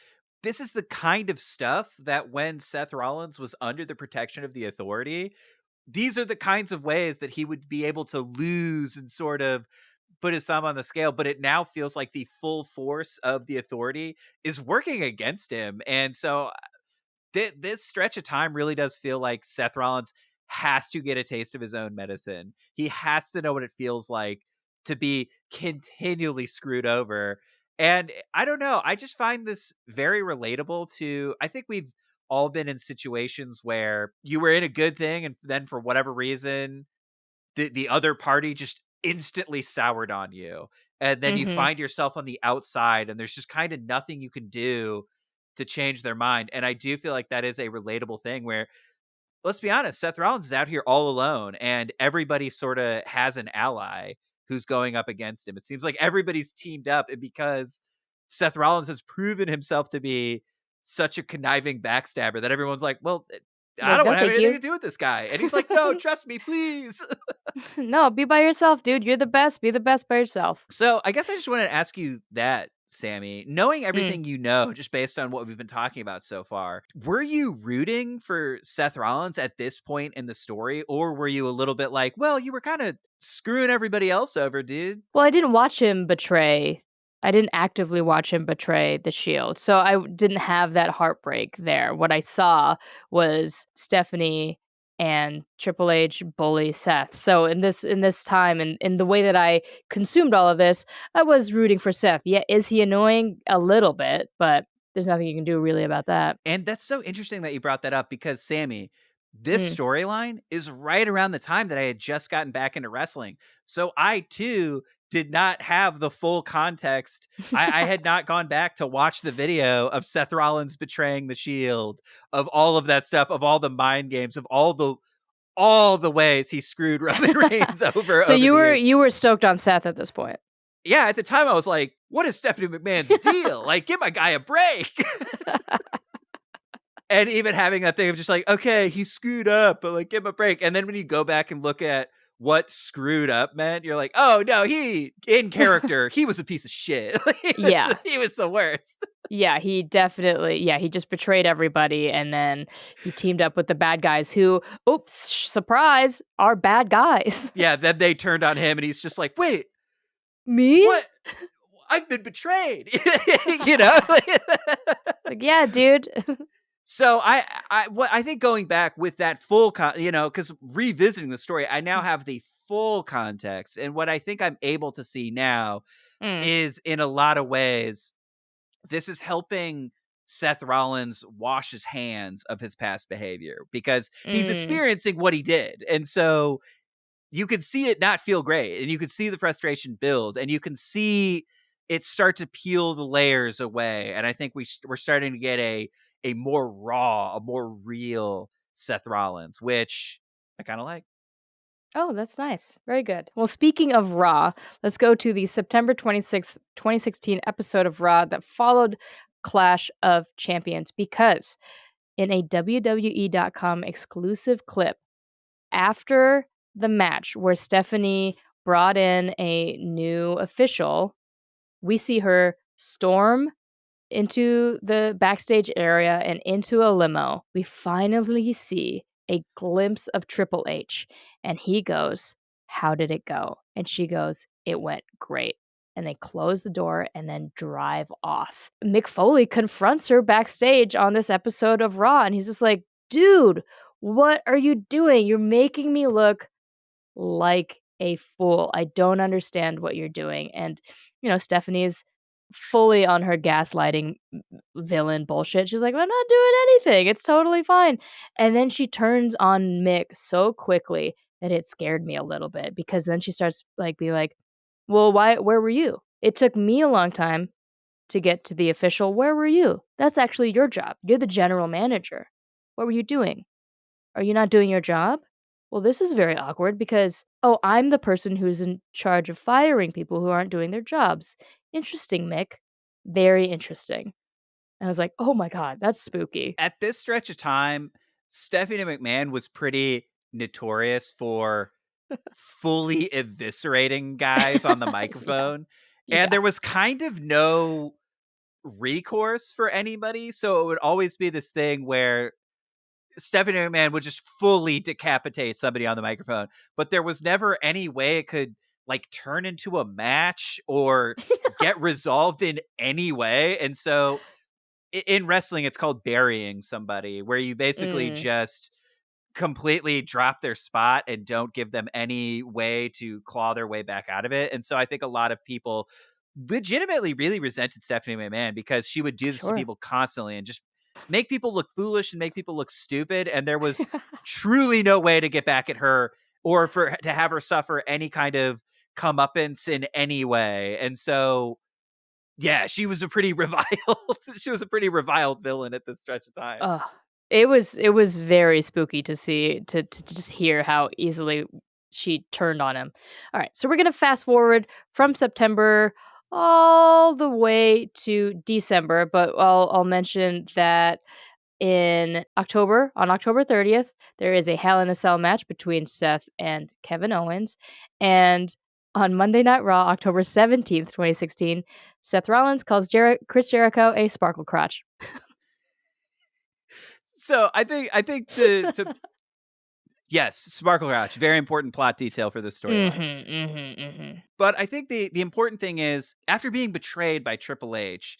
this is the kind of stuff that when Seth Rollins was under the protection of the authority, these are the kinds of ways that he would be able to lose and sort of put his thumb on the scale. But it now feels like the full force of the authority is working against him. And so this stretch of time really does feel like Seth Rollins has to get a taste of his own medicine. He has to know what it feels like to be continually screwed over. And I don't know, I just find this very relatable to, I think we've all been in situations where you were in a good thing and then for whatever reason the other party just instantly soured on you. And then you Mm-hmm. find yourself on the outside and there's just kind of nothing you can do to change their mind. And I do feel like that is a relatable thing where, let's be honest, Seth Rollins is out here all alone and everybody sort of has an ally who's going up against him. It seems like everybody's teamed up, and because Seth Rollins has proven himself to be such a conniving backstabber that everyone's like, well, I Like, don't no, want to have thank anything you. to do with this guy. And he's like, no, trust me, please. No, be by yourself, dude. You're the best. Be the best by yourself. So I guess I just wanted to ask you that, Samee, knowing Mm. everything you know, just based on what we've been talking about so far, were you rooting for Seth Rollins at this point in the story? Or were you a little bit like, well, you were kind of screwing everybody else over, dude? Well, I didn't actively watch him betray the Shield, so didn't have that heartbreak there. What I saw was Stephanie and Triple H bully Seth. So in this time and in the way that I consumed all of this, I was rooting for Seth. Yeah, is he annoying? A little bit, but there's nothing you can do really about that. And that's so interesting that you brought that up because Samee, this Mm. storyline is right around the time that I had just gotten back into wrestling. So I too did not have the full context. I had not gone back to watch the video of Seth Rollins betraying the Shield, of all of that stuff, of all the mind games, of all the ways he screwed Roman Reigns over So over you the were years. you were stoked on Seth at this point. Yeah, at the time I was like, what is Stephanie McMahon's deal? Like, give my guy a break. And even having that thing of just like, okay, he screwed up, but like, give him a break. And then when you go back and look at what screwed up meant, you're like, oh no, he in character, he was a piece of shit. Yeah. He was the worst. Yeah, he just betrayed everybody and then he teamed up with the bad guys who, oops, surprise, are bad guys. Yeah, then they turned on him and he's just like, wait, Me? what? I've been betrayed. you know? Like, yeah, dude. So I think going back with that full because revisiting the story, I now have the full context, and what I think I'm able to see now Mm, is in a lot of ways this is helping Seth Rollins wash his hands of his past behavior because he's mm. experiencing what he did, and so you could see it not feel great, and you could see the frustration build, and you can see it start to peel the layers away. And I think we're starting to get a more raw, a more real Seth Rollins, which I kind of like. Oh, that's nice. Very good. Well, speaking of Raw, let's go to the September 26th, 2016 episode of Raw that followed Clash of Champions because in a WWE.com exclusive clip, after the match where Stephanie brought in a new official, we see her storm into the backstage area and into a limo. We finally see a glimpse of Triple H, and he goes, "How did it go?" And she goes, "It went great." And they close the door and then drive off. Mick Foley confronts her backstage on this episode of Raw, and he's just like, "Dude, what are you doing? You're making me look like a fool. I don't understand what you're doing." And, Stephanie's fully on her gaslighting villain bullshit. She's like, "I'm not doing anything. It's totally fine." And then she turns on Mick so quickly that it scared me a little bit because then she starts like being like, "Well, where were you? It took me a long time to get to the official. Where were you? That's actually your job. You're the general manager. What were you doing? Are you not doing your job? Well, this is very awkward because, oh, I'm the person who's in charge of firing people who aren't doing their jobs. Interesting, Mick. Very interesting." And I was like, oh my God, that's spooky. At this stretch of time, Stephanie McMahon was pretty notorious for fully eviscerating guys on the Yeah. microphone. And Yeah. there was kind of no recourse for anybody. So it would always be this thing where Stephanie McMahon would just fully decapitate somebody on the microphone, but there was never any way it could like turn into a match or get resolved in any way. And so in wrestling, it's called burying somebody, where you basically Mm, just completely drop their spot and don't give them any way to claw their way back out of it. And so I think a lot of people legitimately really resented Stephanie McMahon because she would do this to sure. people constantly and just make people look foolish and make people look stupid. And there was truly no way to get back at her or to have her suffer any kind of comeuppance in any way. And so yeah, she was a pretty reviled she was a pretty reviled villain at this stretch of time. Ugh. It was very spooky to see to just hear how easily she turned on him. All right, so we're gonna fast forward from September all the way to December, but I'll mention that on October 30th, there is a Hell in a Cell match between Seth and Kevin Owens, and On Monday Night Raw, October 17th, 2016, Seth Rollins calls Chris Jericho a sparkle crotch. So I think to yes, Sparkle Crouch, very important plot detail for this storyline. But I think the important thing is, after being betrayed by Triple H,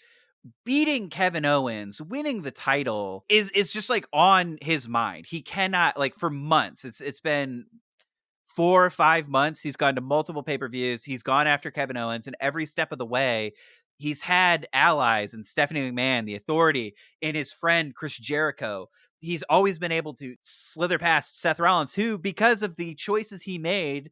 beating Kevin Owens, winning the title is just like on his mind. He cannot, like, for months. It's been 4 or 5 months. He's gone to multiple pay-per-views. He's gone after Kevin Owens, and every step of the way, he's had allies in Stephanie McMahon, the Authority, and his friend Chris Jericho. He's always been able to slither past Seth Rollins, who, because of the choices he made,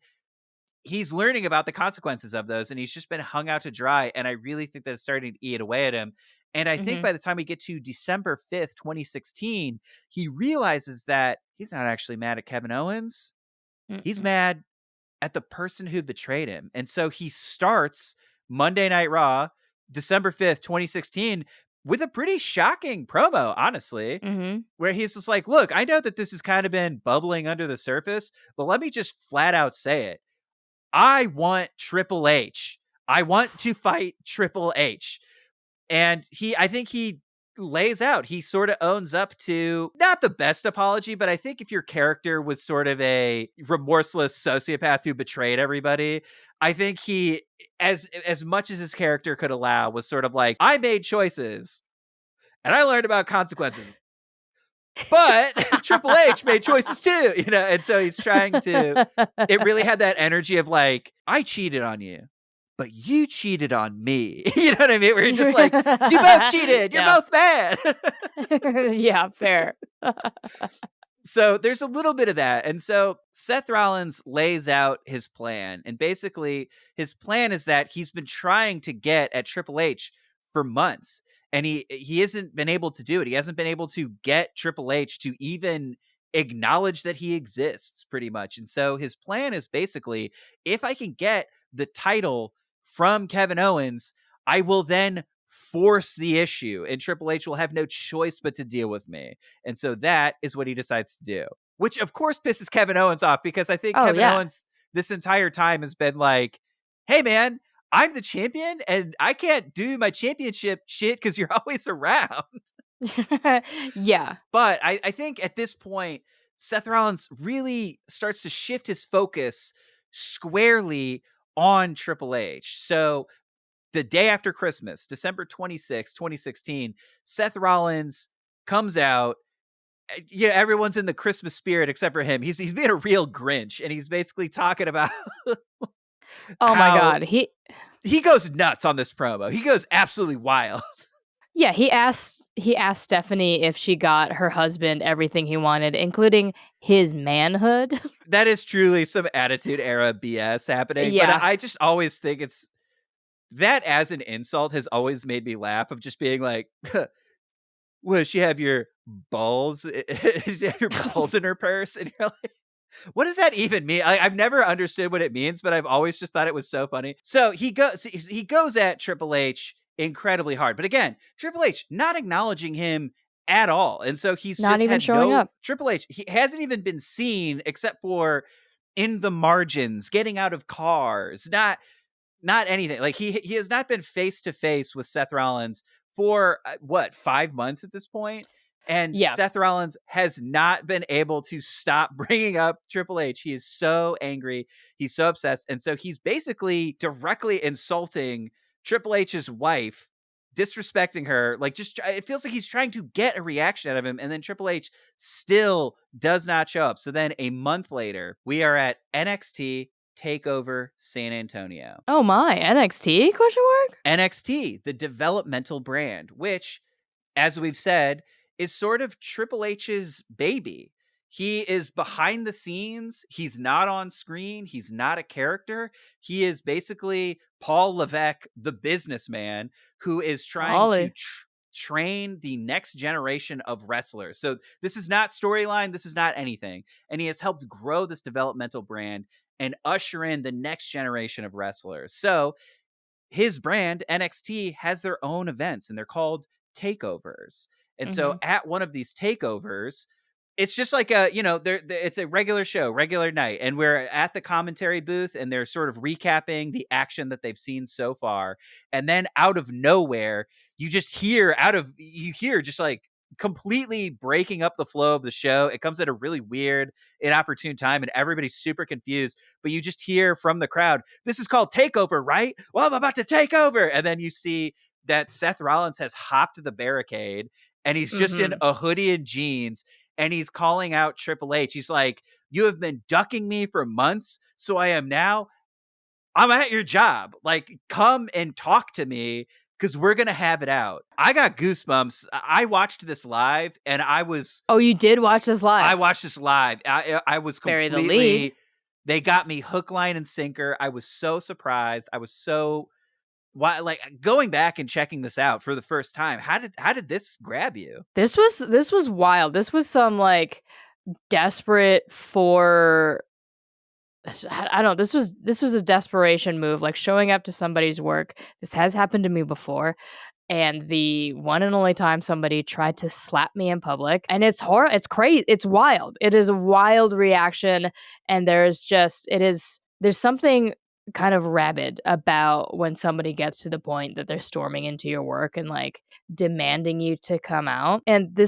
he's learning about the consequences of those, and he's just been hung out to dry. And I really think that it's starting to eat away at him. And I think Mhm. by the time we get to December 5th, 2016, he realizes that he's not actually mad at Kevin Owens. He's Mm-mm. mad at the person who betrayed him. And so he starts Monday Night Raw, December 5th, 2016, with a pretty shocking promo, honestly, Mhm. where he's just like, look, I know that this has kind of been bubbling under the surface, but let me just flat out say it. I want Triple H. I want to fight Triple H. And I think he lays out, he sort of owns up to not the best apology, but I think if your character was sort of a remorseless sociopath who betrayed everybody, I think he, as much as his character could allow, was sort of like, I made choices and I learned about consequences. But Triple H made choices too, and so he's trying to, it really had that energy of like, I cheated on you, but you cheated on me. You know what I mean? Where you're just like, you both cheated. You're Yeah. both bad. Yeah, fair. So there's a little bit of that. And so Seth Rollins lays out his plan. And basically, his plan is that he's been trying to get at Triple H for months. And he hasn't been able to do it. He hasn't been able to get Triple H to even acknowledge that he exists, pretty much. And so his plan is basically, if I can get the title from Kevin Owens, I will then force the issue, and Triple H will have no choice but to deal with me. And so that is what he decides to do, which of course pisses Kevin Owens off, because I think Oh, Kevin yeah. Owens this entire time has been like, hey man, I'm the champion and I can't do my championship shit because you're always around. Yeah. But I think at this point, Seth Rollins really starts to shift his focus squarely on Triple H. So the day after Christmas, December 2016, Seth Rollins comes out. Yeah, everyone's in the Christmas spirit except for him. He's being a real Grinch, and he's basically talking about Oh my how god. he goes nuts on this promo. He goes absolutely wild. Yeah, he asked Stephanie if she got her husband everything he wanted, including his manhood. That is truly some Attitude Era BS happening. But Yeah. I just always think it's that, as an insult, has always made me laugh, of just being like, "Will she have your balls? Does she have your balls in her purse?" And you're like, what does that even mean? I've never understood what it means, but I've always just thought it was so funny. So he goes at Triple H incredibly hard. But again, Triple H not acknowledging him at all. And so he's Not just even had showing no up. Triple H. He hasn't even been seen except for in the margins, getting out of cars, not anything. Like he has not been face to face with Seth Rollins for what, 5 months at this point, and Yeah. Seth Rollins has not been able to stop bringing up Triple H. He is so angry, he's so obsessed, and so he's basically directly insulting Triple H's wife, disrespecting her. Like, just it feels like he's trying to get a reaction out of him, and then Triple H still does not show up. So then a month later, we are at NXT Takeover San Antonio. Oh my, NXT? Question mark? NXT, the developmental brand, which, as we've said, is sort of Triple H's baby. He is behind the scenes. He's not on screen. He's not a character. He is basically Paul Levesque, the businessman, who is trying to Ollie. train the next generation of wrestlers. So this is not storyline. This is not anything. And he has helped grow this developmental brand and usher in the next generation of wrestlers. So his brand, NXT, has their own events, and they're called takeovers. And so Mhm. at one of these takeovers, It's just like it's a regular show, regular night, and we're at the commentary booth, and they're sort of recapping the action that they've seen so far, and then out of nowhere, you hear just like completely breaking up the flow of the show. It comes at a really weird, inopportune time, and everybody's super confused. But you just hear from the crowd, "This is called Takeover, right? Well, I'm about to take over," and then you see that Seth Rollins has hopped the barricade, and he's just in Mhm. a hoodie and jeans, and he's calling out Triple H. He's like, "You have been ducking me for months, so I am now. I'm at your job. Like, come and talk to me because we're gonna have it out." I got goosebumps. I watched this live, and Oh, you did watch this I live? watched this live. I was Bury the lead. completely. They got me hook, line, and sinker. I was so surprised. I was so why like going back and checking this out for the first time. How did this grab you? This was wild. This was some, like, desperate for I don't know, this was a desperation move, like, showing up to somebody's work. This has happened to me before, and the one and only time somebody tried to slap me in public, and it's crazy. It's wild. It is a wild reaction, and there's something kind of rabid about when somebody gets to the point that they're storming into your work and, like, demanding you to come out, and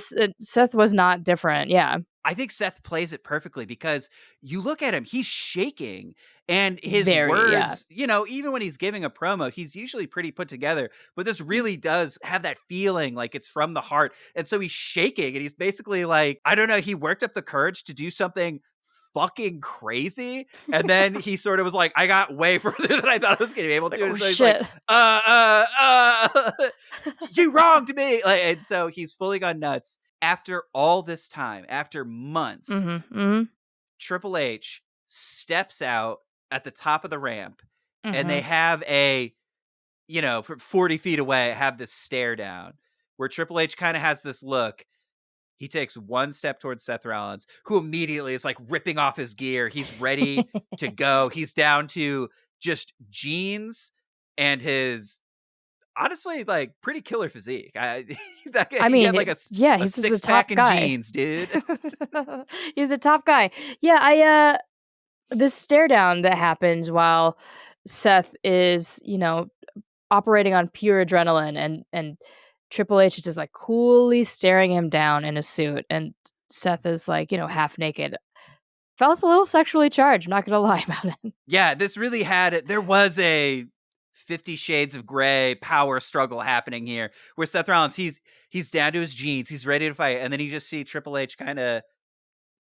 Seth was not different, yeah. I think Seth plays it perfectly because you look at him, he's shaking, and his Very, yeah. words, even when he's giving a promo, he's usually pretty put together, but this really does have that feeling like it's from the heart. And so he's shaking, and he's basically like, I don't know, he worked up the courage to do something fucking crazy. And then he sort of was like, I got way further than I thought I was going to be able Like, to. "Oh, And so he's like, shit." you wronged me. Like, and so he's fully gone nuts. After all this time, after months, Mhm, mhm, Triple H steps out at the top of the ramp, and they mhm. have from 40 feet away, have this stare down where Triple H kind of has this look. He takes one step towards Seth Rollins, who immediately is like ripping off his gear. He's ready to go. He's down to just jeans and his honestly, like, pretty killer physique. I He mean, had like yeah, a he's just a six pack top and guy. jeans, dude. He's the top guy. Yeah, this stare down that happens while Seth is, operating on pure adrenaline, and Triple H is just, like, coolly staring him down in a suit, and Seth is, like, half naked. Felt a little sexually charged, I'm not gonna lie about it. Yeah, this really had it. There was a 50 Shades of Grey power struggle happening here, where Seth Rollins, he's down to his jeans, he's ready to fight, and then you just see Triple H kind of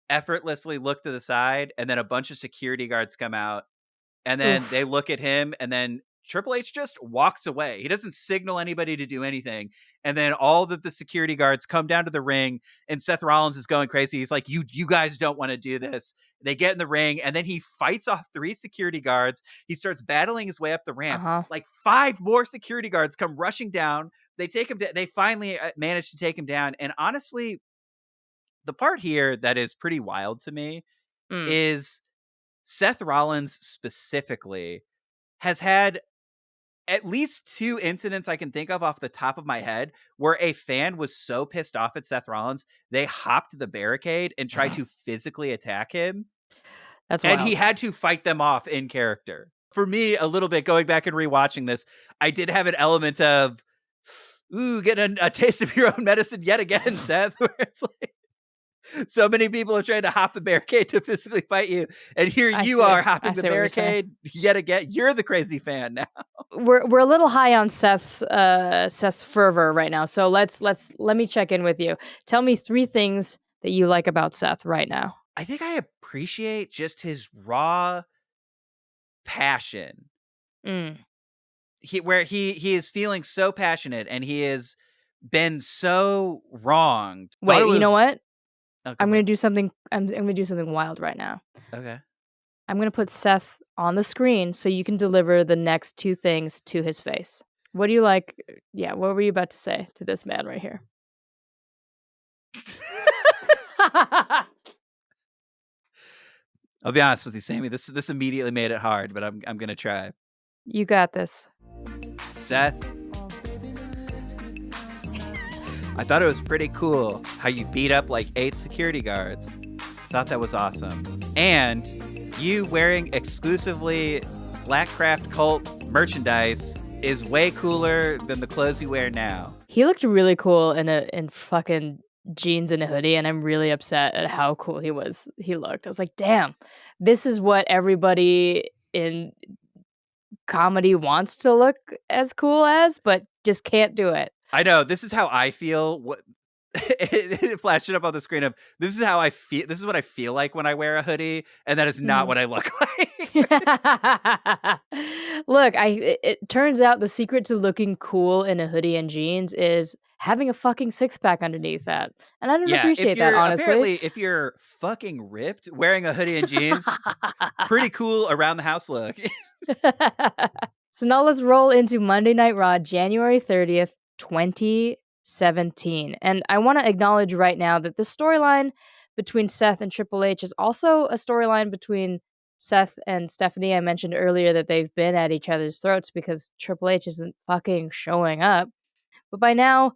effortlessly look to the side, and then a bunch of security guards come out. And then they Oof. look at him, and then Triple H just walks away. He doesn't signal anybody to do anything. And then all of the security guards come down to the ring, and Seth Rollins is going crazy. He's like, you guys don't want to do this. They get in the ring, and then he fights off 3 security guards. He starts battling his way up the ramp. Uh-huh. Like 5 more security guards come rushing down. They take him. They finally manage to take him down. And honestly, the part here that is pretty wild to me Mm. is Seth Rollins specifically has had at least 2 incidents I can think of off the top of my head where a fan was so pissed off at Seth Rollins, they hopped the barricade and tried to physically attack him, That's and he wild. had to fight them off in character. For me, a little bit going back and rewatching this, I did have an element of, ooh, getting a taste of your own medicine yet again, Seth, where it's like, so many people are trying to hop the barricade to physically fight you, and here you are I hopping the see what you're saying. barricade yet again. You're the crazy fan now. We're a little high on Seth's fervor right now. So let me check in with you. Tell me 3 things that you like about Seth right now. I think I appreciate just his raw passion. Mm. He is feeling so passionate, and he has been so wronged. Thought it Wait, you know was what? oh, go I'm for gonna it. do something. I'm gonna do something wild right now. Okay. I'm gonna put Seth on the screen so you can deliver the next 2 things to his face. What do you like? Yeah, what were you about to say to this man right here? I'll be honest with you, Sammy. This immediately made it hard, but I'm gonna try. You got this. Seth, I thought it was pretty cool how you beat up like 8 security guards. Thought that was awesome. And you wearing exclusively Blackcraft Cult merchandise is way cooler than the clothes you wear now. He looked really cool in fucking jeans and a hoodie, and I'm really upset at how cool he looked. I was like, "Damn, this is what everybody in comedy wants to look as cool as, but just can't do it." I know, this is how I feel. What it flashed it up on the screen of, this is how I feel. This is what I feel like when I wear a hoodie, and that is not Mhm. what I look like. Look, it turns out the secret to looking cool in a hoodie and jeans is having a fucking six-pack underneath that, and I don't Yeah, appreciate that, honestly. if you're fucking ripped, wearing a hoodie and jeans, pretty cool around the house look. So now let's roll into Monday Night Raw, January 30th, 2017. And I want to acknowledge right now that the storyline between Seth and Triple H is also a storyline between Seth and Stephanie. I mentioned earlier that they've been at each other's throats because Triple H isn't fucking showing up. But by now,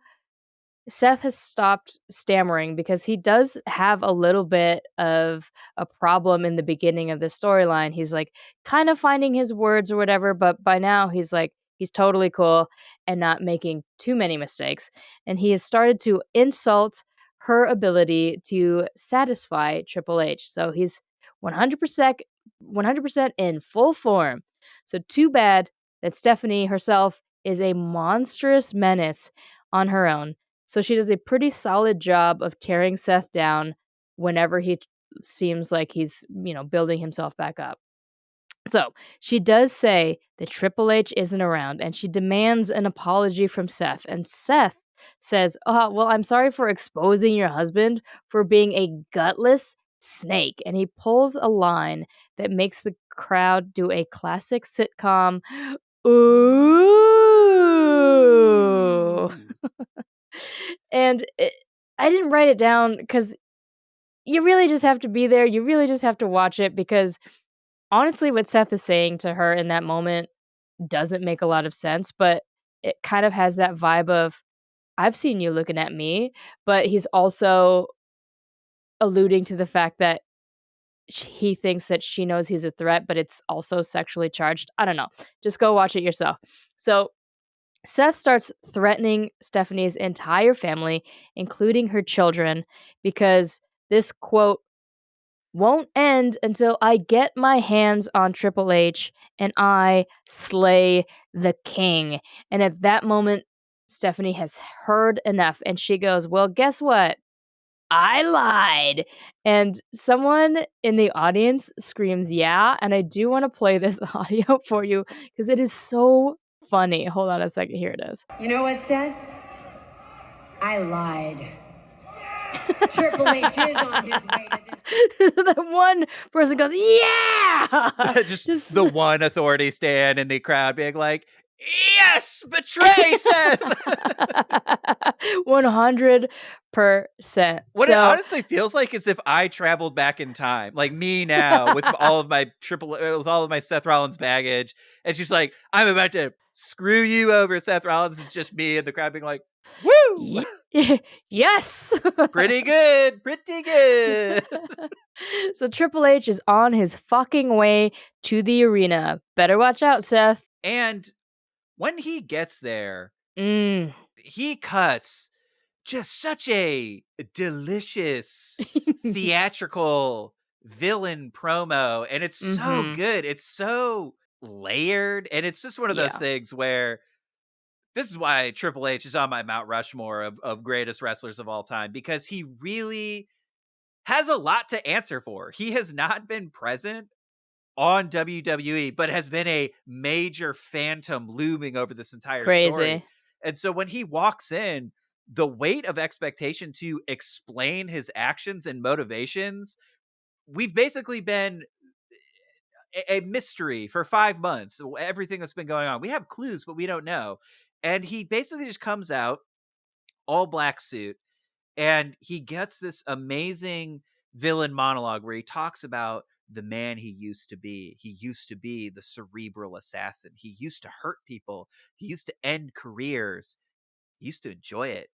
Seth has stopped stammering because he does have a little bit of a problem in the beginning of the storyline. He's like kind of finding his words or whatever, but by now he's totally cool and not making too many mistakes. And he has started to insult her ability to satisfy Triple H. So he's 100% in full form. So too bad that Stephanie herself is a monstrous menace on her own. So she does a pretty solid job of tearing Seth down whenever he seems like he's, building himself back up. So she does say that Triple H isn't around and she demands an apology from Seth. And Seth says, well, I'm sorry for exposing your husband for being a gutless snake. And he pulls a line that makes the crowd do a classic sitcom. Ooh. Ooh. And I didn't write it down because you really just have to be there. You really just have to watch it because honestly, what Seth is saying to her in that moment doesn't make a lot of sense, but it kind of has that vibe of, I've seen you looking at me, but he's also alluding to the fact that he thinks that she knows he's a threat, but it's also sexually charged. I don't know. Just go watch it yourself. So Seth starts threatening Stephanie's entire family, including her children, because this quote won't end until I get my hands on Triple H and I slay the king. And at that moment, Stephanie has heard enough and she goes, well, guess what? I lied. And someone in the audience screams, yeah. And I do want to play this audio for you because it is so funny. Hold on a second. Here it is. You know what, Seth? I lied. Triple H is on his way to this. The one person goes, yeah. Just the one authority stand in the crowd being like, yes, betray Seth. 100%. What it So honestly feels like is if I traveled back in time, like me now with all of my with all of my Seth Rollins baggage, and she's like, I'm about to screw you over, Seth Rollins. It's just me and the crowd being like, woo, yes. pretty good, pretty good. So Triple H is on his fucking way to the arena. Better watch out, Seth. And when he gets there, Mm. he cuts just such a delicious theatrical villain promo, and it's so Mhm. good. It's so layered, and it's just one of those Yeah. things where this is why Triple H is on my Mount Rushmore of greatest wrestlers of all time, because he really has a lot to answer for. He has not been present on WWE, but has been a major phantom looming over this entire story. Crazy. And so when he walks in, the weight of expectation to explain his actions and motivations, we've basically been a mystery for 5 months. Everything that's been going on, we have clues, but we don't know. And he basically just comes out all black suit, and he gets this amazing villain monologue where he talks about the man he used to be. He used to be the cerebral assassin. He used to hurt people. He used to end careers. He used to enjoy it.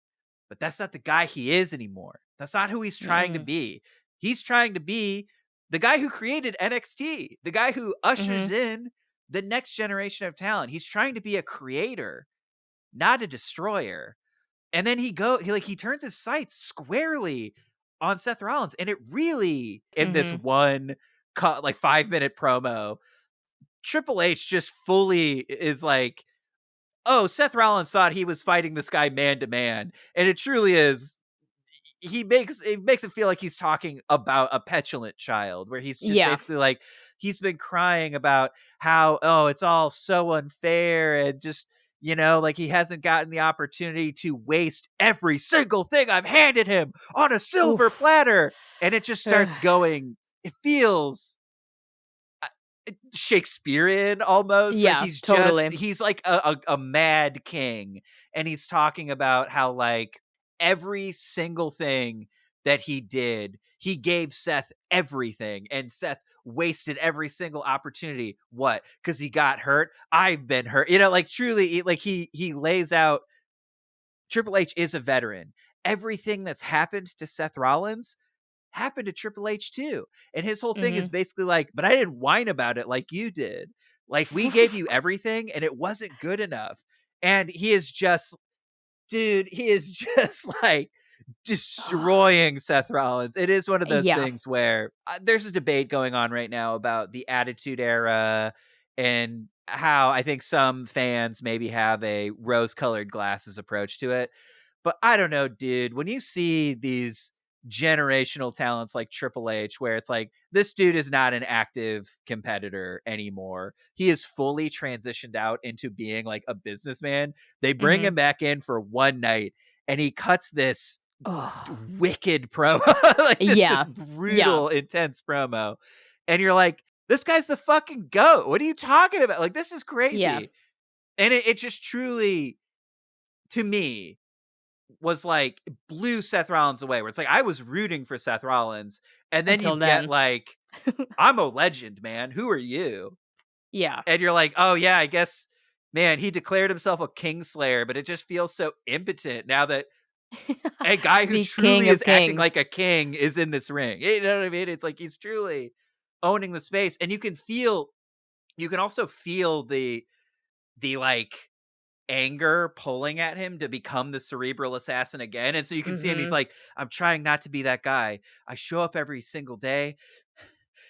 But that's not the guy he is anymore. That's not who he's trying to Mm-mm. be. He's trying to be the guy who created NXT, the guy who ushers Mhm. in the next generation of talent. He's trying to be a creator, not a destroyer. And then he turns his sights squarely on Seth Rollins, and it really, in this Mhm. one like 5-minute promo, Triple H just fully is like, oh, Seth Rollins thought he was fighting this guy man to man, and it truly is. It makes it feel like he's talking about a petulant child, where he's just Yeah. basically like, he's been crying about how, oh, it's all so unfair, and just, like, he hasn't gotten the opportunity to waste every single thing I've handed him on a silver Oof. platter. And it just starts Ugh. going, it feels Shakespearean almost, where Yeah, totally. he's like a mad king, and he's talking about how, like, every single thing that he did, he gave Seth everything, and Seth wasted every single opportunity. What? Because he got hurt? I've been hurt. Like, truly, like, he lays out, Triple H is a veteran. Everything that's happened to Seth Rollins happened to Triple H too. And his whole thing is Mhm. basically like, but I didn't whine about it like you did. Like, we gave you everything and it wasn't good enough. And he is just, dude, he is just like destroying Seth Rollins. It is one of those Yeah. things where there's a debate going on right now about the Attitude Era, and how I think some fans maybe have a rose-colored glasses approach to it. But I don't know, dude. When you see these generational talents like Triple H, where it's like, this dude is not an active competitor anymore. He is fully transitioned out into being like a businessman. They bring him Mhm. back in for one night, and he cuts this Oh. wicked promo, like this Yeah. Yeah. brutal, intense promo. And you're like, this guy's the fucking GOAT. What are you talking about? Like, this is Yeah. crazy. And it just truly, to me, was like, blew Seth Rollins away, where it's like, I was rooting for Seth Rollins, and then you Until get then. like, I'm a legend, man. Who are you? Yeah. And you're like, oh yeah, I guess, man, he declared himself a Kingslayer, but it just feels so impotent now that a guy who The truly King is of acting like Kings. a king is in this ring. You know what I mean? It's like, he's truly owning the space, and you can also feel the like anger pulling at him to become the cerebral assassin again. And so you can see him, he's Mhm. like, I'm trying not to be that guy. I show up every single day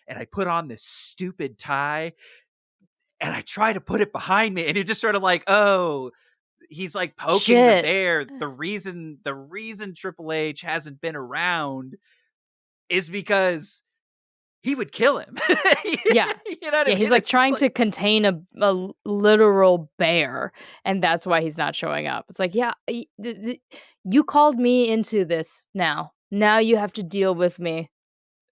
and I put on this stupid tie and I try to put it behind me. And you're just sort of like, oh, he's like poking the Shit. bear. The reason Triple H hasn't been around is because he would kill him. Yeah. You know what I Yeah, he's, mean? like, It's just trying like, to contain a literal bear, and that's why he's not showing up. It's like, "Yeah, you called me into this now. Now you have to deal with me,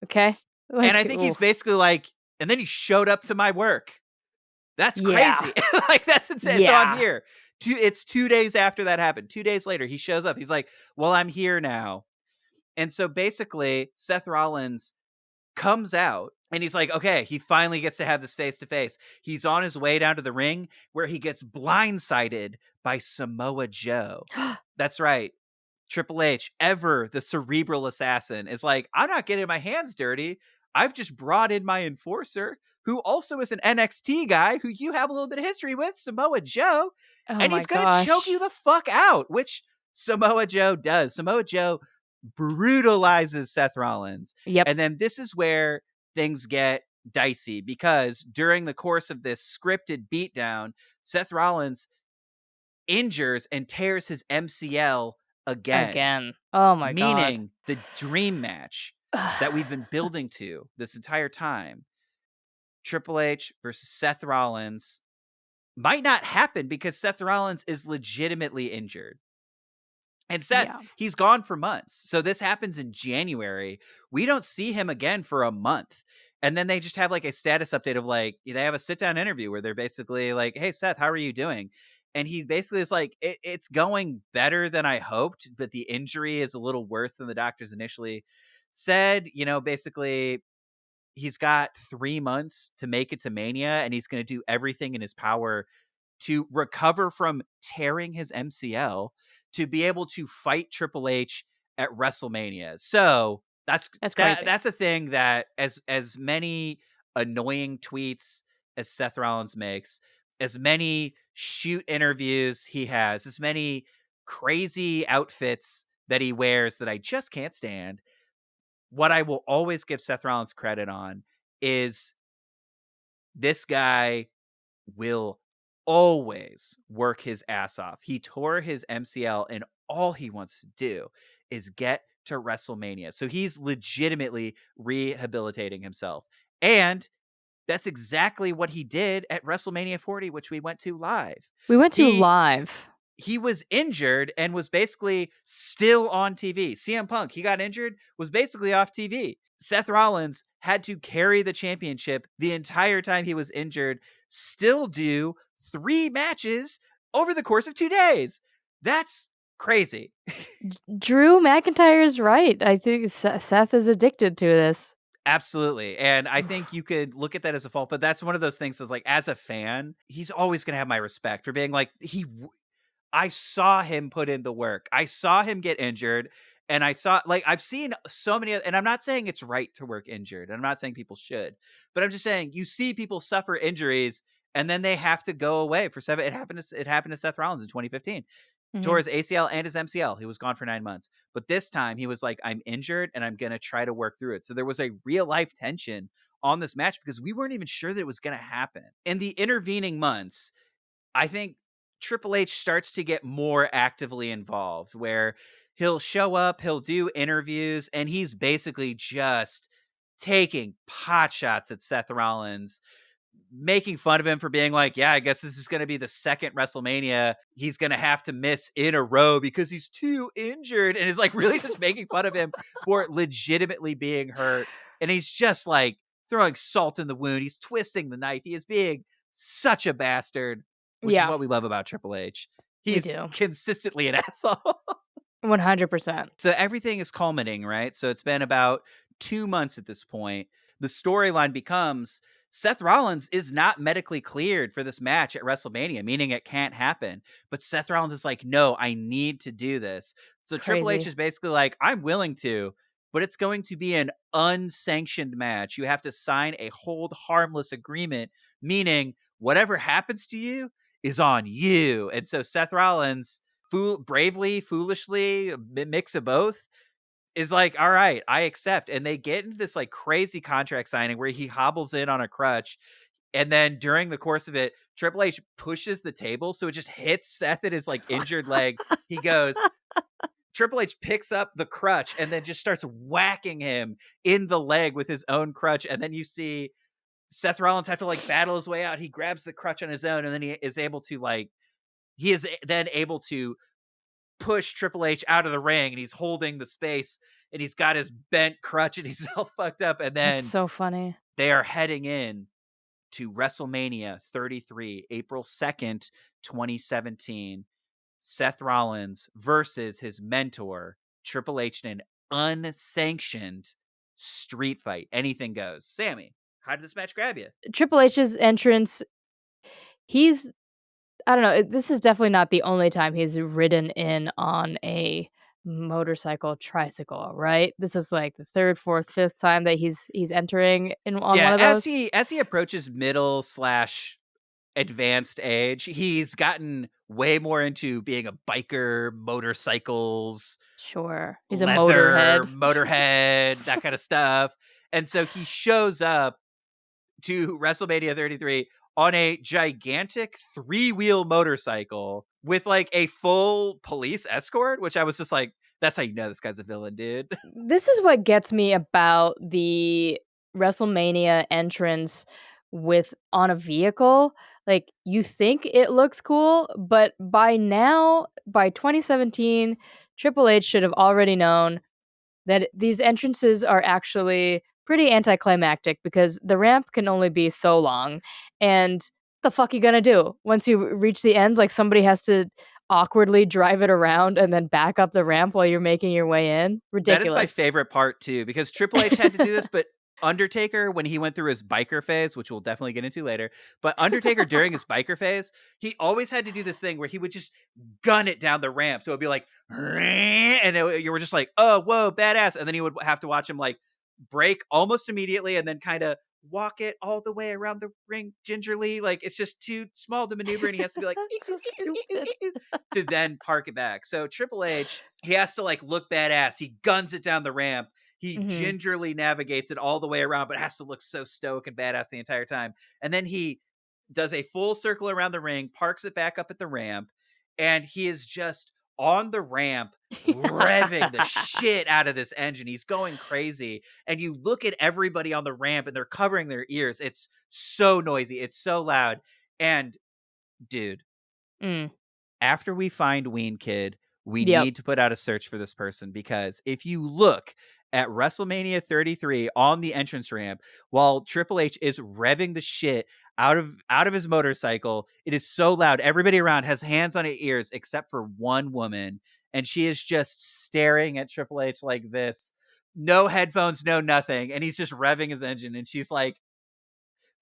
okay?" and I Like, think he's oof. basically like, and then he showed up to my work. That's Yeah. crazy. Like, that's insane. So I'm Yeah. here. It's 2 days after that happened. 2 days later, he shows up. He's like, "Well, I'm here now." And so basically, Seth Rollins comes out and he's like, okay, he finally gets to have this face to face. He's on his way down to the ring, where he gets blindsided by Samoa Joe. That's right. Triple H, ever the cerebral assassin, is like, I'm not getting my hands dirty. I've just brought in my enforcer, who also is an NXT guy who you have a little bit of history with, Samoa Joe, Oh and my he's going to choke you gosh. the fuck out, which Samoa Joe does. Samoa Joe brutalizes Seth Rollins. Yep. And then this is where things get dicey, because during the course of this scripted beatdown, Seth Rollins injures and tears his MCL again, Again. Oh my god. meaning the dream match that we've been building to this entire time, Triple H versus Seth Rollins, might not happen because Seth Rollins is legitimately injured. And Seth, Yeah. he's gone for months. So this happens in January. We don't see him again for a month. And then they just have like a status update of like, they have a sit down interview where they're basically like, hey, Seth, how are you doing? And he basically is like, it's going better than I hoped, but the injury is a little worse than the doctors initially said. Basically, he's got 3 months to make it to Mania, and he's going to do everything in his power to recover from tearing his MCL, to be able to fight Triple H at WrestleMania. So that's crazy. that's a thing that as many annoying tweets as Seth Rollins makes, as many shoot interviews he has, as many crazy outfits that he wears that I just can't stand, what I will always give Seth Rollins credit on is this guy will always work his ass off. He tore his MCL, and all he wants to do is get to WrestleMania. So he's legitimately rehabilitating himself. And that's exactly what he did at WrestleMania 40, which we went to live. We went to He live. he was injured and was basically still on TV. CM Punk, he got injured, was basically off TV. Seth Rollins had to carry the championship the entire time he was injured, still do 3 matches over the course of 2 days. That's crazy. Drew McIntyre's right. I think Seth is addicted to this. Absolutely. And I think you could look at that as a fault, but that's one of those things is like, as a fan, he's always going to have my respect for being like, I saw him put in the work. I saw him get injured. And I saw, like, I've seen so many, and I'm not saying it's right to work injured. And I'm not saying people should, but I'm just saying you see people suffer injuries and then they have to go away for 7. It happened to Seth Rollins in 2015. Tore his ACL and his MCL. He was gone for 9 months. But this time he was like, I'm injured and I'm going to try to work through it. So there was a real life tension on this match because we weren't even sure that it was going to happen. In the intervening months, I think Triple H starts to get more actively involved where he'll show up, he'll do interviews, and he's basically just taking pot shots at Seth Rollins, making fun of him for being like, yeah, I guess this is going to be the second WrestleMania he's going to have to miss in a row because he's too injured, and is like really just making fun of him for legitimately being hurt. And he's just like throwing salt in the wound. He's twisting the knife. He is being such a bastard, which is what we love about Triple H. He's consistently an asshole. 100%. So everything is culminating, right? So it's been about 2 months at this point. The storyline becomes Seth Rollins is not medically cleared for this match at WrestleMania, meaning it can't happen. But Seth Rollins is like, no, I need to do this. So Triple H is basically like, I'm willing to, but it's going to be an unsanctioned match. You have to sign a hold harmless agreement, meaning whatever happens to you is on you. And so Seth Rollins, bravely, foolishly, mix of both, is like, all right, I accept. And they get into this like crazy contract signing where he hobbles in on a crutch. And then during the course of it, Triple H pushes the table. So it just hits Seth in his like injured leg. He goes, Triple H picks up the crutch and then just starts whacking him in the leg with his own crutch. And then you see Seth Rollins have to like battle his way out. He grabs the crutch on his own and then he is then able to push Triple H out of the ring, and he's holding the space and he's got his bent crutch and he's all fucked up. And then that's so funny. They are heading in to WrestleMania 33, April 2nd, 2017. Seth Rollins versus his mentor, Triple H, in an unsanctioned street fight. Anything goes. Samee, how did this match grab you? Triple H's entrance, I don't know, this is definitely not the only time he's ridden in on a motorcycle, tricycle, right? This is like the 3rd, 4th, 5th time that he's entering on one of those. As he approaches middle / advanced age, he's gotten way more into being a biker, motorcycles. Sure. He's a motorhead, that kind of stuff. And so he shows up to WrestleMania 33 on a gigantic 3-wheel motorcycle with like a full police escort, which I was just like, that's how you know this guy's a villain, dude. This is what gets me about the WrestleMania entrance on a vehicle. Like, you think it looks cool, but by 2017, Triple H should have already known that these entrances are actually pretty anticlimactic because the ramp can only be so long. And what the fuck are you gonna do? Once you reach the end, like somebody has to awkwardly drive it around and then back up the ramp while you're making your way in. Ridiculous. That is my favorite part too, because Triple H had to do this, but Undertaker, when he went through his biker phase, which we'll definitely get into later, but Undertaker during his biker phase, he always had to do this thing where he would just gun it down the ramp. So it'd be like, and you were just like, oh, whoa, badass. And then you would have to watch him like break almost immediately and then kind of walk it all the way around the ring gingerly. Like it's just too small to maneuver. And he has to be like, That's so stupid. to then park it back. So Triple H, he has to like look badass. He guns it down the ramp. He gingerly navigates it all the way around, but has to look so stoic and badass the entire time. And then he does a full circle around the ring, parks it back up at the ramp, and he is just on the ramp revving the shit out of this engine. He's going crazy. And you look at everybody on the ramp and they're covering their ears. It's so noisy. It's so loud. And dude, after we find Ween Kid, we need to put out a search for this person, because if you look at WrestleMania 33 on the entrance ramp, while Triple H is revving the shit out of his motorcycle, it is so loud. Everybody around has hands on their ears except for one woman, and she is just staring at Triple H like this. No headphones, no nothing, and he's just revving his engine, and she's like,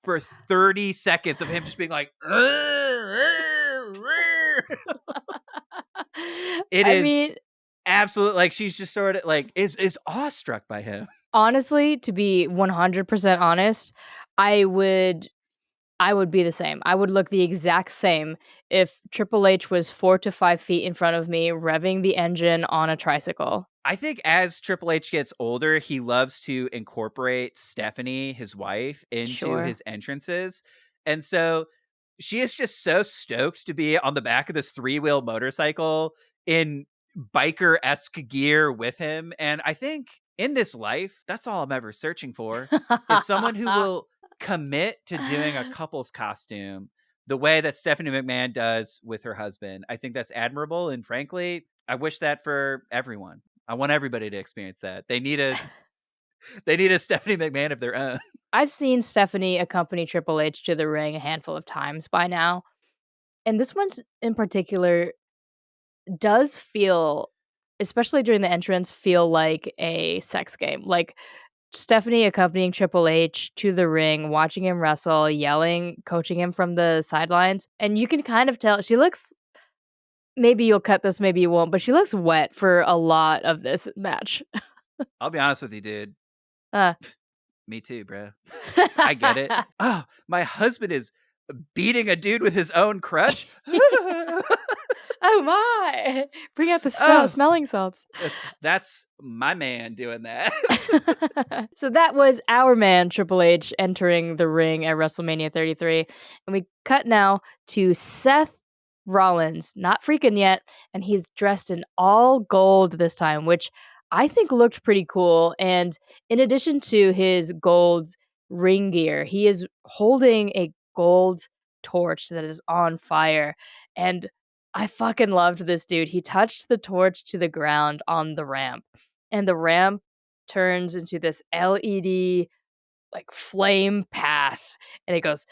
for 30 seconds of him just being like, I mean, absolutely, like, she's just sort of like is awestruck by him. Honestly, to be 100% honest, I would be the same. I would look the exact same if Triple H was 4 to 5 feet in front of me, revving the engine on a tricycle. I think as Triple H gets older, he loves to incorporate Stephanie, his wife, into his entrances. And so she is just so stoked to be on the back of this 3-wheel motorcycle in biker-esque gear with him. And I think in this life, that's all I'm ever searching for, is someone who will commit to doing a couple's costume the way that Stephanie McMahon does with her husband. I think that's admirable. And frankly, I wish that for everyone. I want everybody to experience that. They need a Stephanie McMahon of their own. I've seen Stephanie accompany Triple H to the ring a handful of times by now. And this one in particular does feel, especially during the entrance, feel like a sex game. Like Stephanie accompanying Triple H to the ring, watching him wrestle, yelling, coaching him from the sidelines. And you can kind of tell she looks, maybe you'll cut this, maybe you won't, but she looks wet for a lot of this match. I'll be honest with you, dude. Me too, bro. I get it. Oh, my husband is beating a dude with his own crutch. Oh my! Bring out the smelling salts. That's my man doing that. So that was our man, Triple H, entering the ring at WrestleMania 33. And we cut now to Seth Rollins, not freaking yet, and he's dressed in all gold this time, which I think looked pretty cool. And in addition to his gold ring gear, he is holding a gold torch that is on fire. And I fucking loved this dude. He touched the torch to the ground on the ramp, and the ramp turns into this LED like flame path, and it goes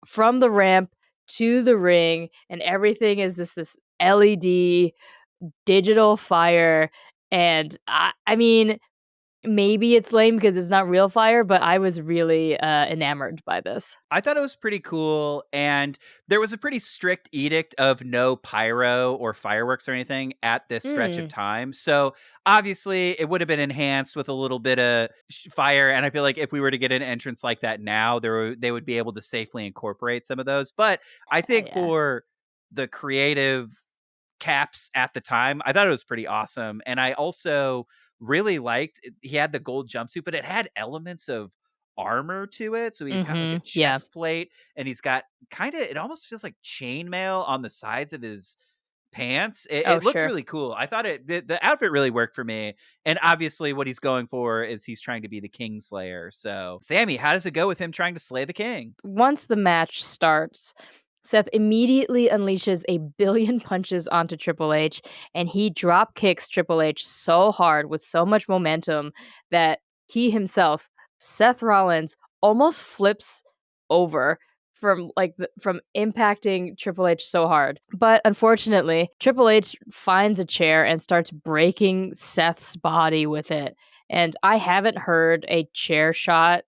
from the ramp to the ring, and everything is this LED digital fire. And I mean, maybe it's lame because it's not real fire, but I was really enamored by this. I thought it was pretty cool, and there was a pretty strict edict of no pyro or fireworks or anything at this stretch of time. So obviously it would have been enhanced with a little bit of fire, and I feel like if we were to get an entrance like that now, they would be able to safely incorporate some of those. But I think for the creative caps at the time, I thought it was pretty awesome. And I also really liked he had the gold jumpsuit, but it had elements of armor to it. So he's got like a chest plate, and he's got it almost feels like chainmail on the sides of his pants. It looked really cool. I thought the outfit really worked for me. And obviously what he's going for is he's trying to be the Kingslayer. So Samee, how does it go with him trying to slay the king? Once the match starts, Seth immediately unleashes a billion punches onto Triple H, and he drop kicks Triple H so hard with so much momentum that he himself, Seth Rollins, almost flips over from impacting Triple H so hard. But unfortunately, Triple H finds a chair and starts breaking Seth's body with it. And I haven't heard a chair shot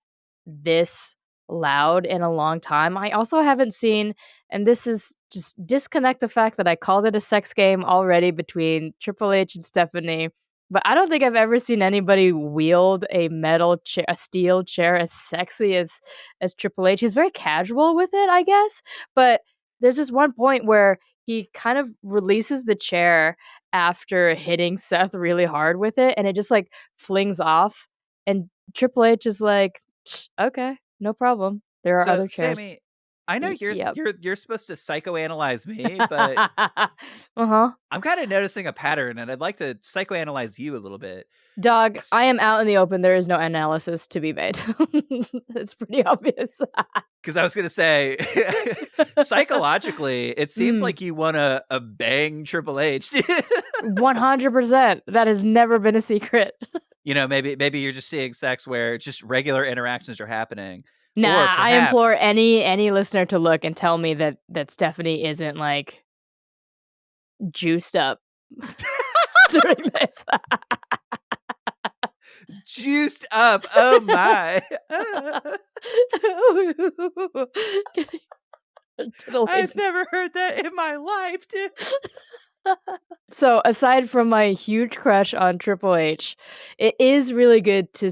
this loud in a long time. I also haven't seen, and this is just disconnect the fact that I called it a sex game already between Triple H and Stephanie, but I don't think I've ever seen anybody wield a metal chair, a steel chair as sexy as Triple H. He's very casual with it, I guess, but there's this one point where he kind of releases the chair after hitting Seth really hard with it, and it just like flings off. And Triple H is like, okay, no problem. There are So, other chairs. Sammy, I know Yep. you're supposed to psychoanalyze me, but Uh-huh. I'm kind of noticing a pattern, and I'd like to psychoanalyze you a little bit. Dog, I am out in the open. There is no analysis to be made. It's pretty obvious. Because I was gonna say, psychologically, it seems Mm, like you wanna bang Triple H. 100%. That has never been a secret. You know, maybe you're just seeing sex where just regular interactions are happening, or Nah, I implore perhaps any listener to look and tell me that Stephanie isn't like juiced up during this. juiced up. Oh my! I've never heard that in my life, dude. So, aside from my huge crush on Triple H, it is really good to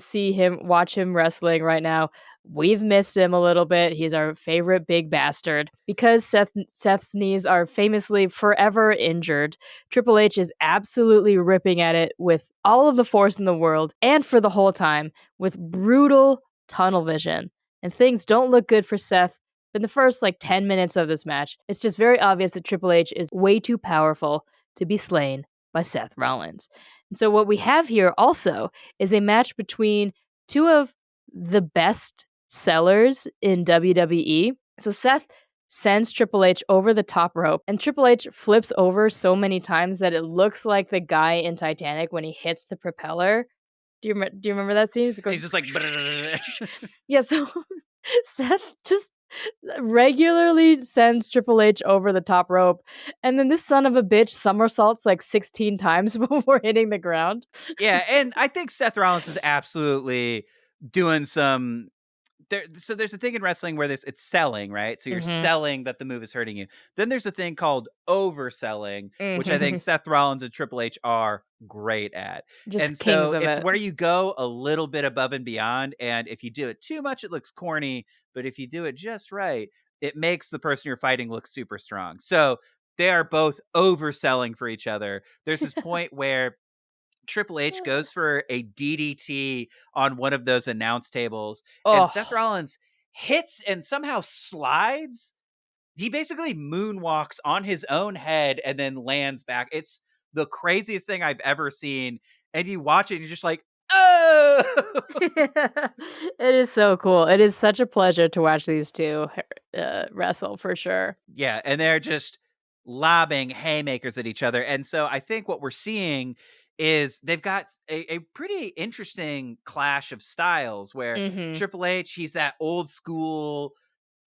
watch him wrestling right now. We've missed him a little bit. He's our favorite big bastard. Because Seth's knees are famously forever injured, Triple H is absolutely ripping at it with all of the force in the world and for the whole time with brutal tunnel vision. And things don't look good for Seth in the first 10 minutes of this match. It's just very obvious that Triple H is way too powerful to be slain by Seth Rollins. And so what we have here also is a match between two of the best sellers in WWE. So Seth sends Triple H over the top rope, and Triple H flips over so many times that it looks like the guy in Titanic when he hits the propeller. Do you remember that scene? He's just like, Yeah, so Seth just regularly sends Triple H over the top rope, and then this son of a bitch somersaults 16 times before hitting the ground. yeah. And I think Seth Rollins is absolutely doing some so there's a thing in wrestling where it's selling, right? So you're Mhm. selling that the move is hurting you. Then there's a thing called overselling, which I think Mhm. Seth Rollins and Triple H are great at. And Just kings so of it's it. where you go a little bit above and beyond. And if you do it too much, it looks corny. But if you do it just right, it makes the person you're fighting look super strong. So they are both overselling for each other. There's this point where Triple H goes for a DDT on one of those announce tables, and Seth Oh. Rollins hits and somehow slides. He basically moonwalks on his own head and then lands back. It's the craziest thing I've ever seen. And you watch it, and you're just like, oh! It is so cool. It is such a pleasure to watch these two wrestle for sure. Yeah, and they're just lobbing haymakers at each other. And so I think what we're seeing is they've got a pretty interesting clash of styles where Mhm. Triple H, he's that old school,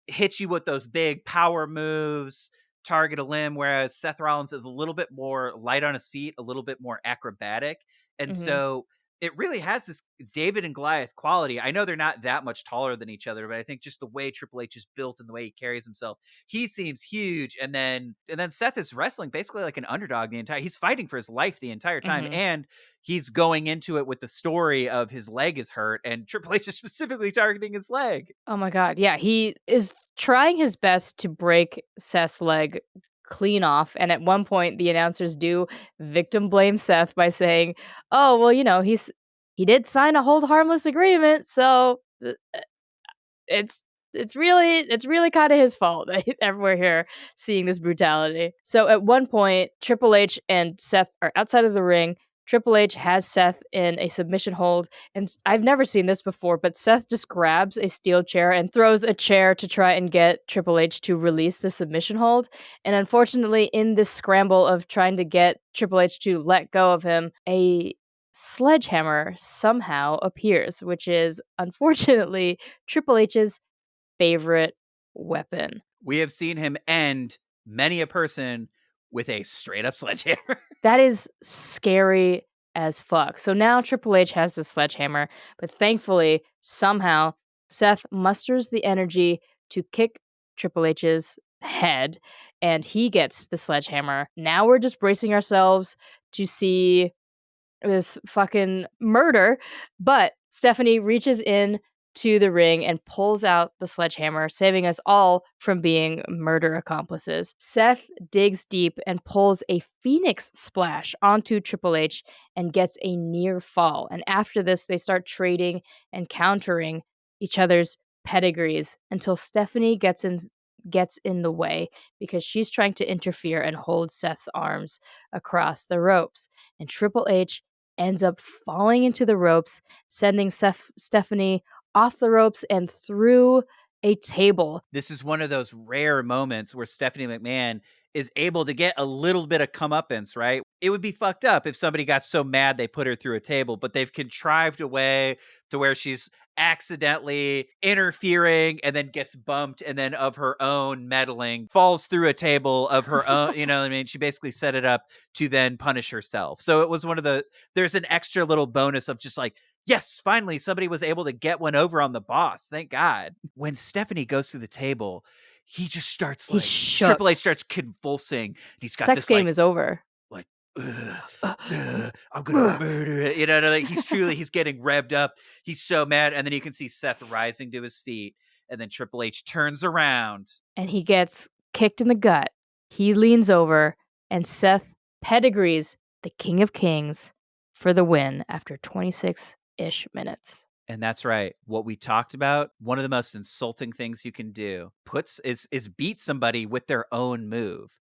hit you with those big power moves, target a limb, whereas Seth Rollins is a little bit more light on his feet, a little bit more acrobatic. And Mhm. so it really has this David and Goliath quality. I know they're not that much taller than each other, but I think just the way Triple H is built and the way he carries himself, he seems huge. And then Seth is wrestling basically like an underdog the entire, he's fighting for his life the entire time. Mhm. And he's going into it with the story of his leg is hurt and Triple H is specifically targeting his leg. Oh my god. Yeah, he is trying his best to break Seth's leg clean off, and at one point the announcers do victim blame Seth by saying, "Oh, well, he did sign a hold harmless agreement, so it's it's really kind of his fault that we're here seeing this brutality." So at one point, Triple H and Seth are outside of the ring. Triple H has Seth in a submission hold, and I've never seen this before, but Seth just grabs a steel chair and throws a chair to try and get Triple H to release the submission hold. And unfortunately, in this scramble of trying to get Triple H to let go of him, a sledgehammer somehow appears, which is unfortunately Triple H's favorite weapon. We have seen him end many a person with a straight up sledgehammer. That is scary as fuck. So now Triple H has the sledgehammer, but thankfully, somehow, Seth musters the energy to kick Triple H's head, and he gets the sledgehammer. Now we're just bracing ourselves to see this fucking murder, but Stephanie reaches in to the ring and pulls out the sledgehammer, saving us all from being murder accomplices. Seth digs deep and pulls a phoenix splash onto Triple H and gets a near fall. And after this, they start trading and countering each other's pedigrees until Stephanie gets in the way because she's trying to interfere and hold Seth's arms across the ropes. And Triple H ends up falling into the ropes, sending Stephanie off the ropes and through a table. This is one of those rare moments where Stephanie McMahon is able to get a little bit of comeuppance, right? It would be fucked up if somebody got so mad they put her through a table, but they've contrived a way to where she's accidentally interfering and then gets bumped and then of her own meddling falls through a table of her own, you know what I mean? She basically set it up to then punish herself. So it was there's an extra little bonus of just like, yes, finally somebody was able to get one over on the boss. Thank God. When Stephanie goes through the table, he just starts He's like shook. Triple H starts convulsing. And he's got Sex this game like, is over. like I'm gonna murder it. You know, like he's getting revved up. He's so mad, and then you can see Seth rising to his feet, and then Triple H turns around and he gets kicked in the gut. He leans over, and Seth pedigrees the King of Kings for the win after 26-ish minutes. And that's right. What we talked about, one of the most insulting things you can do is beat somebody with their own move.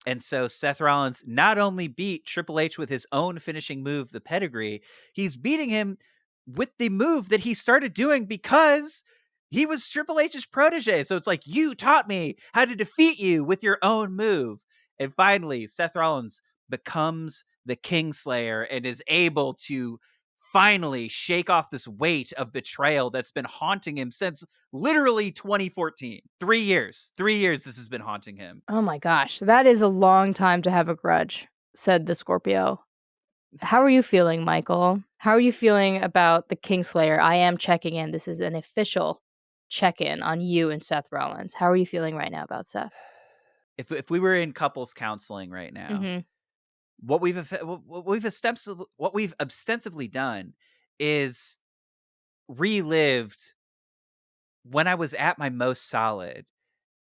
And so Seth Rollins not only beat Triple H with his own finishing move, the pedigree, he's beating him with the move that he started doing because he was Triple H's protege. So it's like, you taught me how to defeat you with your own move. And finally, Seth Rollins becomes the Kingslayer and is able to finally shake off this weight of betrayal that's been haunting him since literally 2014. 3 years. 3 years this has been haunting him. Oh my gosh, that is a long time to have a grudge, said the Scorpio. How are you feeling, Michael? How are you feeling about the Kingslayer? I am checking in. This is an official check-in on you and Seth Rollins. How are you feeling right now about Seth? If we were in couples counseling right now, what we've ostensively done is relived when I was at my most solid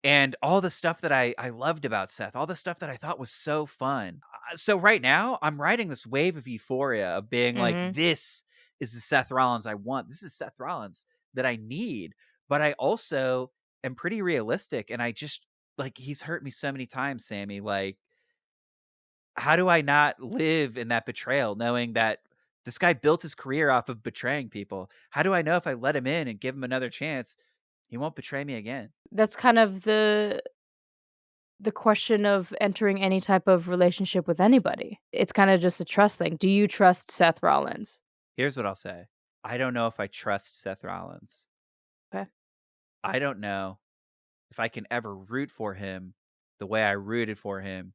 and all the stuff that I loved about Seth, all the stuff that I thought was so fun. So right now, I'm riding this wave of euphoria of being like, this is the Seth Rollins I want. This is Seth Rollins that I need. But I also am pretty realistic, and I just like he's hurt me so many times, Samee. Like, how do I not live in that betrayal, knowing that this guy built his career off of betraying people? How do I know if I let him in and give him another chance, he won't betray me again? That's kind of the question of entering any type of relationship with anybody. It's kind of just a trust thing. Do you trust Seth Rollins? Here's what I'll say. I don't know if I trust Seth Rollins. Okay. I don't know if I can ever root for him the way I rooted for him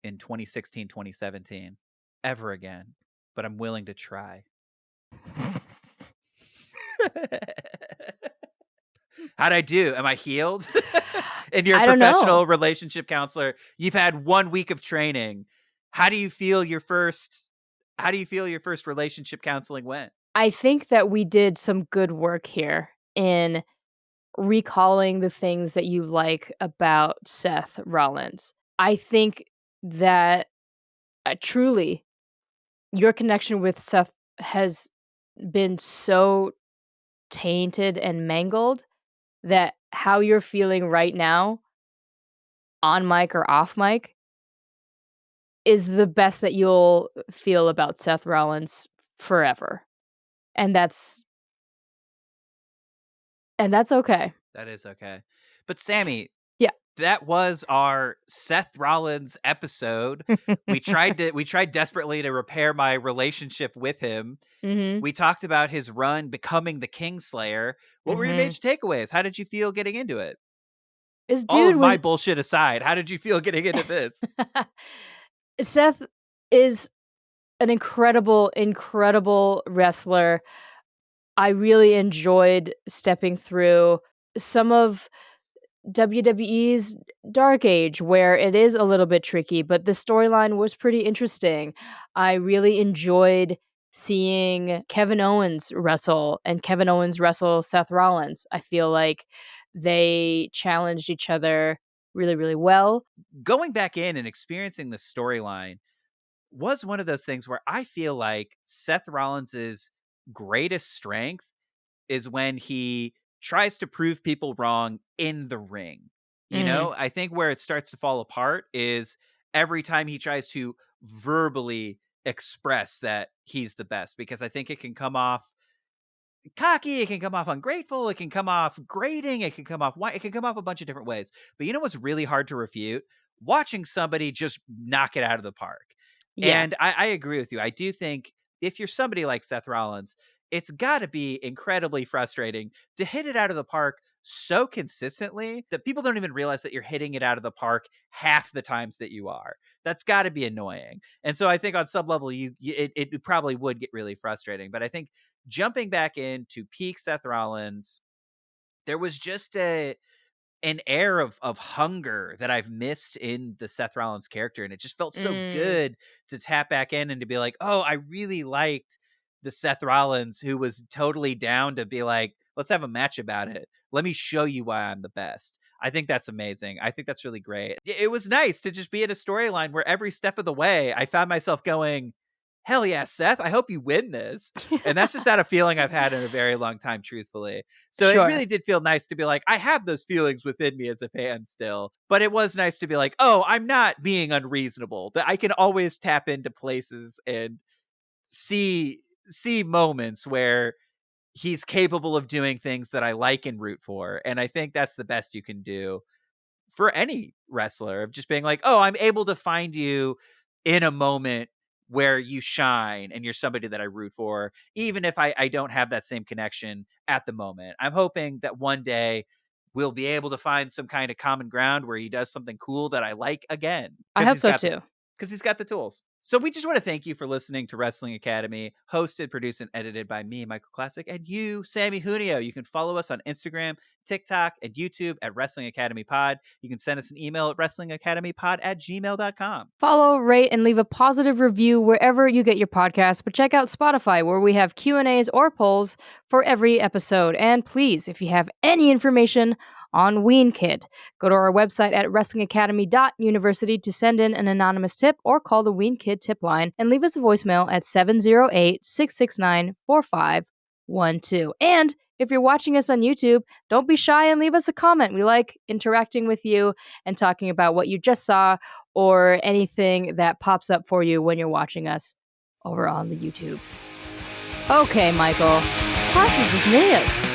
in 2016, 2017 ever again, but I'm willing to try. How'd I do? Am I healed? And you're a I don't know. professional relationship counselor. You've had 1 week of training. How do you feel your first relationship counseling went? I think that we did some good work here in recalling the things that you like about Seth Rollins. I think that truly your connection with Seth has been so tainted and mangled that how you're feeling right now, on mic or off mic, is the best that you'll feel about Seth Rollins forever. And that's okay. That is okay. But Samee, Yeah. that was our Seth Rollins episode. We tried desperately to repair my relationship with him. We talked about his run becoming the Kingslayer. What were your major takeaways? How did you feel getting into it? This All dude of my bullshit aside, how did you feel getting into this? Seth is an incredible, incredible wrestler. I really enjoyed stepping through some of WWE's dark age where it is a little bit tricky, but the storyline was pretty interesting. I really enjoyed seeing Kevin Owens wrestle and Kevin Owens wrestle Seth Rollins. I feel like they challenged each other really, really well. Going back in and experiencing the storyline was one of those things where I feel like Seth Rollins's greatest strength is when he tries to prove people wrong in the ring. You Mhm. know, I think where it starts to fall apart is every time he tries to verbally express that he's the best, because I think it can come off cocky, it can come off ungrateful, it can come off grating, it can come off it can come off a bunch of different ways. But you know what's really hard to refute? Watching somebody just knock it out of the park. Yeah. And I agree with you. I do think if you're somebody like Seth Rollins, it's got to be incredibly frustrating to hit it out of the park so consistently that people don't even realize that you're hitting it out of the park half the times that you are. That's got to be annoying. And so I think on some level, it probably would get really frustrating. But I think jumping back into peak Seth Rollins, there was just an air of hunger that I've missed in the Seth Rollins character, and it just felt so Mm. good to tap back in and to be like, "Oh, I really liked the Seth Rollins who was totally down to be like, let's have a match about it. Let me show you why I'm the best." I think that's amazing. I think that's really great. It was nice to just be in a storyline where every step of the way I found myself going, "Hell yeah, Seth, I hope you win this." And that's just not a feeling I've had in a very long time, truthfully. So it Sure. really did feel nice to be like, I have those feelings within me as a fan still, but it was nice to be like, oh, I'm not being unreasonable. That I can always tap into places and see moments where he's capable of doing things that I like and root for. And I think that's the best you can do for any wrestler, of just being like, oh, I'm able to find you in a moment where you shine and you're somebody that I root for, even if I don't have that same connection at the moment. I'm hoping that one day we'll be able to find some kind of common ground where he does something cool that I like again, I hope so too. because he's got the tools. So we just want to thank you for listening to Wrestling Academy, hosted, produced, and edited by me, Michael Classic, and you, Samee Junio. You can follow us on Instagram, TikTok, and YouTube at Wrestling Academy Pod. You can send us an email at wrestlingacademypod@gmail.com. Follow, rate, and leave a positive review wherever you get your podcasts, but check out Spotify where we have Q&As or polls for every episode. And please, if you have any information on Ween Kid, go to our website at wrestlingacademy.university to send in an anonymous tip or call the Ween Kid tip line and leave us a voicemail at 708-669-4512. And if you're watching us on YouTube, don't be shy and leave us a comment. We like interacting with you and talking about what you just saw or anything that pops up for you when you're watching us over on the YouTubes. Okay, Michael, classes dismissed.